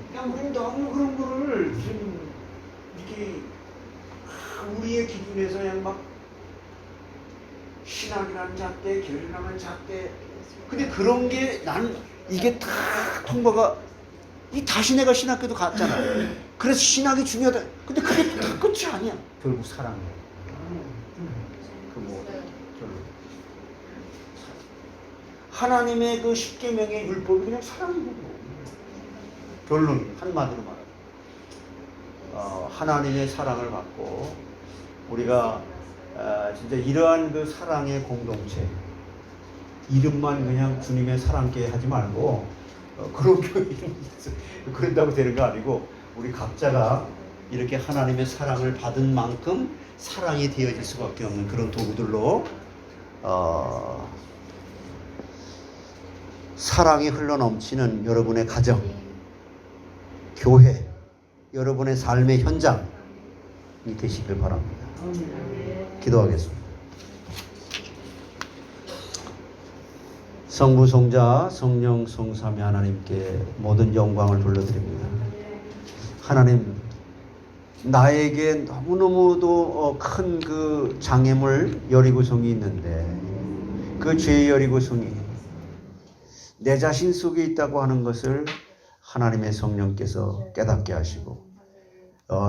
그냥 우리는 너무 그런 거를 지금 이렇게 우리의 기준에서 그냥 막 신앙이라는 잣대, 결이라는 잣대. 근데 그런 게 난 이게 다 통과가 다시 내가 신학교도 갔잖아요. 그래서 신학이 중요하다. 근데 그게 다 끝이 아니야. 결국 사랑이야. 하나님의 그 10계명의 율법이 그냥 사랑이고. 결론 한마디로 말하면 하나님의 사랑을 받고 우리가 진짜 이러한 그 사랑의 공동체, 이름만 그냥 주님의 사랑께 하지 말고 그런 교회는 그런다고 되는 거 아니고 우리 각자가 이렇게 하나님의 사랑을 받은 만큼 사랑이 되어질 수밖에 없는 그런 도구들로 사랑이 흘러넘치는 여러분의 가정, 교회, 여러분의 삶의 현장이 되시길 바랍니다. 기도하겠습니다. 성부, 성자, 성령, 성삼위 하나님께 모든 영광을 돌려드립니다. 하나님, 나에게 너무너무도 큰 그 장애물 여리고성이 있는데 그 죄의 여리고성이 내 자신 속에 있다고 하는 것을 하나님의 성령께서 깨닫게 하시고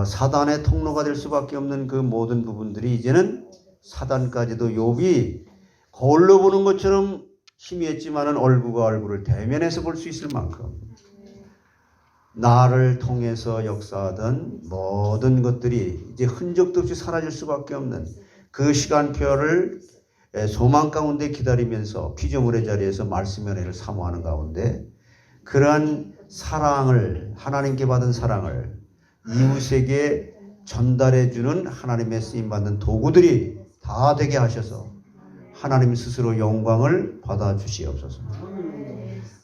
사단의 통로가 될 수밖에 없는 그 모든 부분들이 이제는 사단까지도 욥이 거울로 보는 것처럼 희미했지만은 얼굴과 얼굴을 대면해서 볼 수 있을 만큼 나를 통해서 역사하던 모든 것들이 이제 흔적도 없이 사라질 수밖에 없는 그 시간표를 소망 가운데 기다리면서 피조물의 자리에서 말씀의 은혜를 사모하는 가운데 그러한 사랑을, 하나님께 받은 사랑을 이웃에게 전달해주는 하나님의 쓰임받는 도구들이 다 되게 하셔서 하나님 스스로 영광을 받아주시옵소서.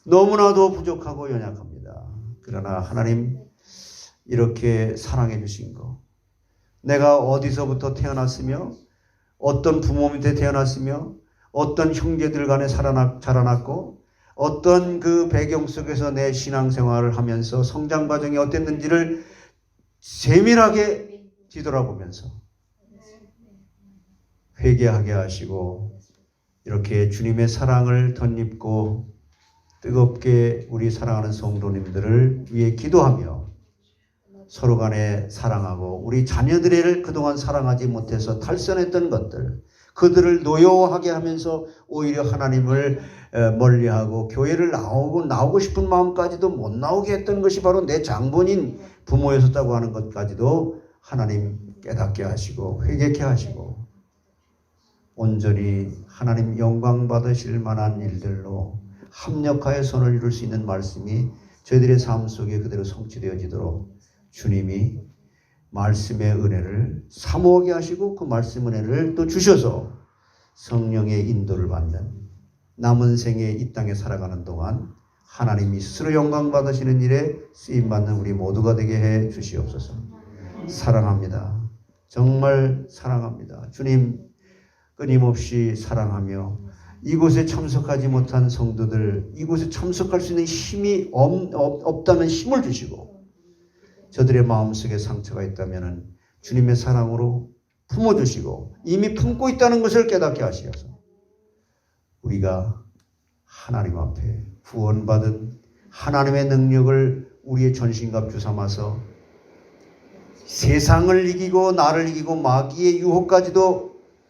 너무나도 부족하고 연약합니다. 그러나 하나님 이렇게 사랑해 주신 거, 내가 어디서부터 태어났으며 어떤 부모 밑에 태어났으며 어떤 형제들 간에 자라났고 어떤 그 배경 속에서 내 신앙생활을 하면서 성장 과정이 어땠는지를 세밀하게 뒤돌아보면서 회개하게 하시고 이렇게 주님의 사랑을 덧입고 뜨겁게 우리 사랑하는 성도님들을 위해 기도하며 서로 간에 사랑하고 우리 자녀들을 그동안 사랑하지 못해서 탈선했던 것들, 그들을 노여워하게 하면서 오히려 하나님을 멀리하고 교회를 나오고 싶은 마음까지도 못 나오게 했던 것이 바로 내 장본인 부모였었다고 하는 것까지도 하나님 깨닫게 하시고 회개케 하시고 온전히 하나님 영광 받으실 만한 일들로 합력하여 선을 이룰 수 있는 말씀이 저희들의 삶 속에 그대로 성취되어지도록 주님이 말씀의 은혜를 사모하게 하시고 그 말씀 은혜를 또 주셔서 성령의 인도를 받는 남은 생에 이 땅에 살아가는 동안 하나님이 스스로 영광 받으시는 일에 쓰임받는 우리 모두가 되게 해 주시옵소서. 사랑합니다. 정말 사랑합니다. 주님 끊임없이 사랑하며 이곳에 참석하지 못한 성도들, 이곳에 참석할 수 있는 힘이 없다면 힘을 주시고 저들의 마음속에 상처가 있다면 주님의 사랑으로 품어주시고 이미 품고 있다는 것을 깨닫게 하시어서 우리가 하나님 앞에 구원받은 하나님의 능력을 우리의 전신갑주 삼아서 세상을 이기고 나를 이기고 마귀의 유혹까지도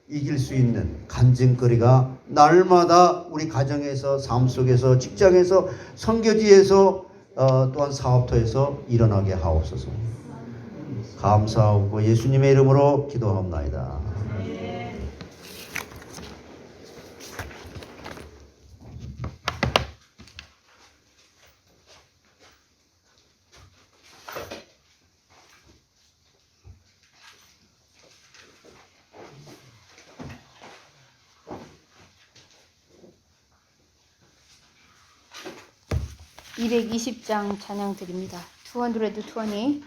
이길 수 있는 간증거리가 날마다 우리 가정에서 삶 속에서 직장에서 선교지에서 또한 사업터에서 일어나게 하옵소서. 감사하고 예수님의 이름으로 기도하옵나이다. 220장 찬양 드립니다. 220.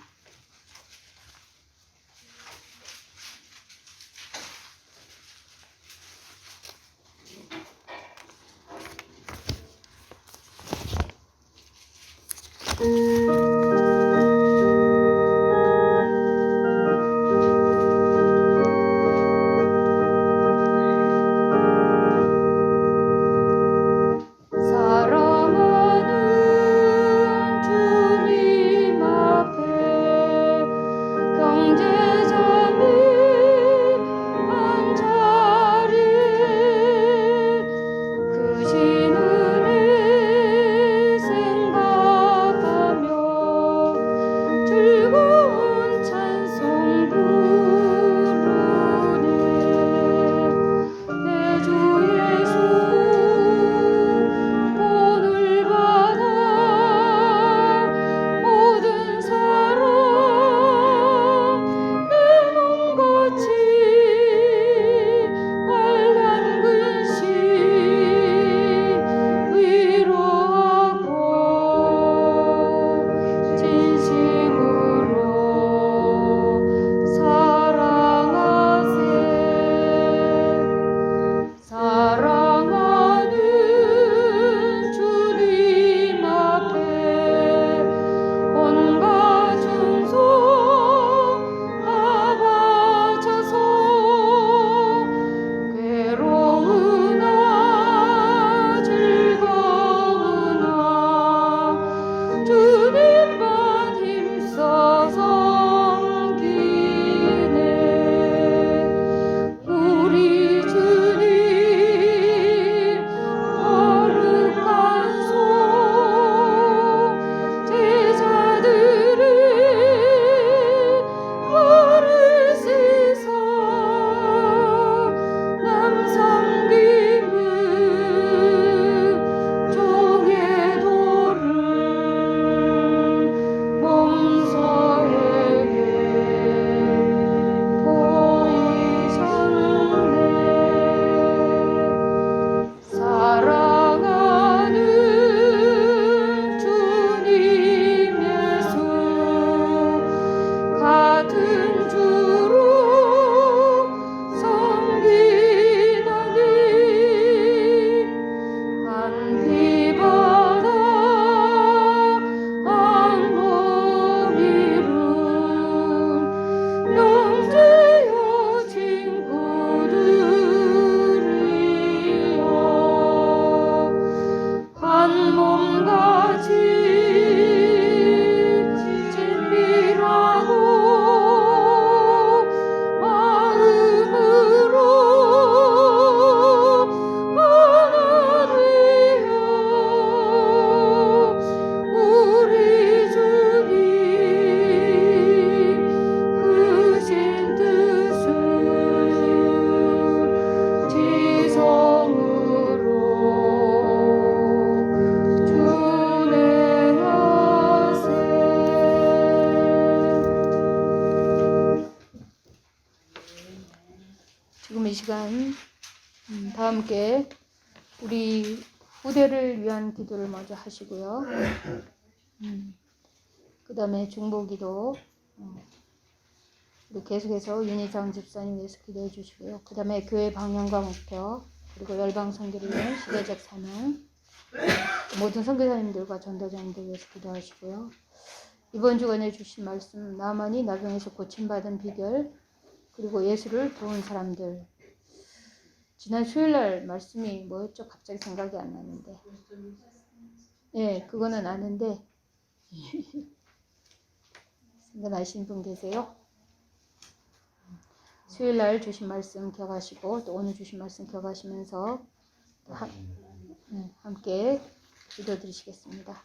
시간 다 함께 우리 후대를 위한 기도를 먼저 하시고요. 그 다음에 중보기도 우리 계속해서 윤희장 집사님 위해서 기도해 주시고요. 그 다음에 교회 방향과 목표, 그리고 열방 선교를 위한 시대적 사명, 모든 선교사님들과 전도자님들 위해서 기도하시고요. 이번 주간에 주신 말씀, 나만이 나병에서 고침받은 비결, 그리고 예수를 도운 사람들. 지난 수요일날 말씀이 뭐였죠? 갑자기 생각이 안 나는데. 예, 그거는 아는데 생각나시는 분 계세요? 수요일날 주신 말씀 기억하시고 또 오늘 주신 말씀 기억하시면서 함께 기도드리시겠습니다.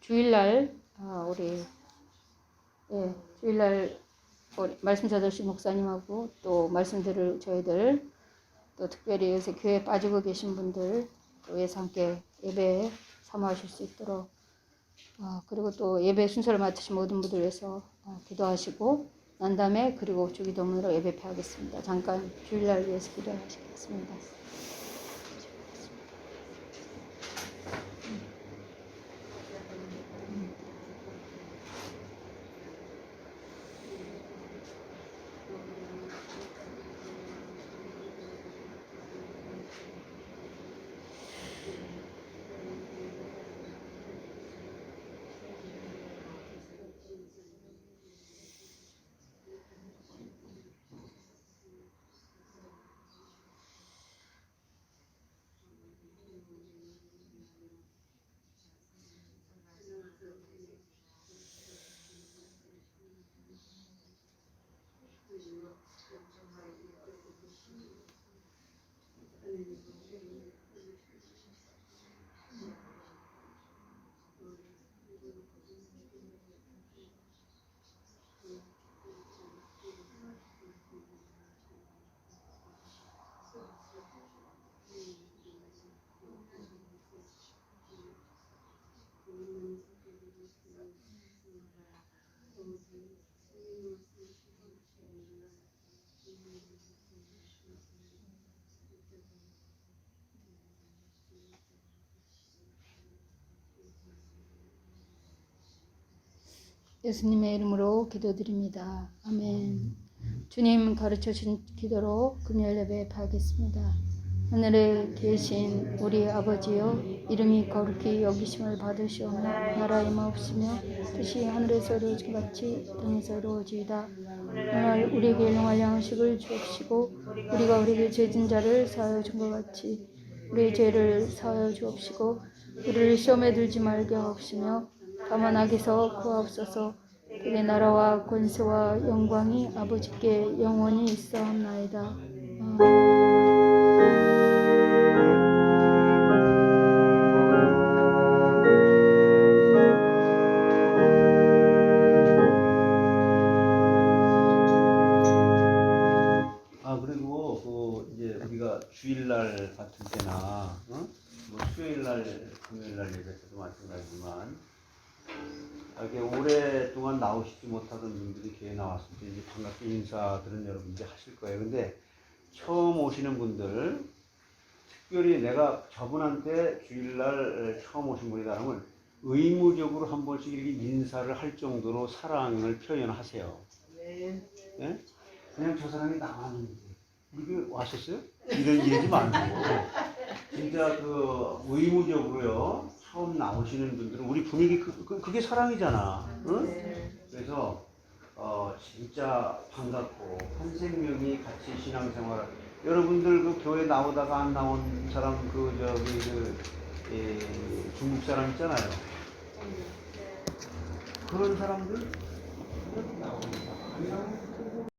주일날 주일날 말씀 전하신 목사님하고 또 말씀 들을 저희들 또 특별히 요새 교회에 빠지고 계신 분들 위해서 함께 예배 사모하실 수 있도록 그리고 또 예배 순서를 맡으신 모든 분들 위해서 기도하시고 난 다음에 그리고 주기도문으로 예배패 하겠습니다. 잠깐 주일날 위해서 기도하시겠습니다. 예수님의 이름으로 기도드립니다. 아멘. 주님 가르쳐 주신 기도로 금요일 예배에 하겠습니다. 하늘에 계신 우리 아버지여, 이름이 거룩히 여기심을 받으시오며 나라의 마옵시며 뜻이 하늘에서 이루어진 것 같이 땅에서 이루어지이다. 오늘 우리에게 일용할 양식을 주옵시고 우리가 우리에게 죄진 자를 사하여 준 것 같이 우리의 죄를 사하여 주옵시고 우리를 시험에 들지 말게 하옵시며 다만 악에서 구하옵소서. 그의 나라와 권세와 영광이 아버지께 영원히 있사옵나이다. 아멘. 그리고 이제 우리가 주일날 같은 때나 뭐 수요일날, 금요일날 예배 때도 마찬가지지만 이렇게 오랫동안 나오시지 못하던 분들이 교회 나왔을 때 이제 반갑게 인사들은 여러분들이 하실 거예요. 근데 처음 오시는 분들, 특별히 내가 저분한테 주일날 처음 오신 분이라는 걸 의무적으로 한 번씩 이렇게 인사를 할 정도로 사랑을 표현하세요. 네? 그냥 저 사람이 나왔는데 이게 왔었어요? 이러지 말고 진짜 의무적으로요. 처음 나오시는 분들은 우리 분위기 그게 사랑이잖아. 응? 그래서 진짜 반갑고 한 생명이 같이 신앙생활을 여러분들 교회 나오다가 안 나온 사람 중국 사람 있잖아요. 그런 사람들 이렇게 나옵니다.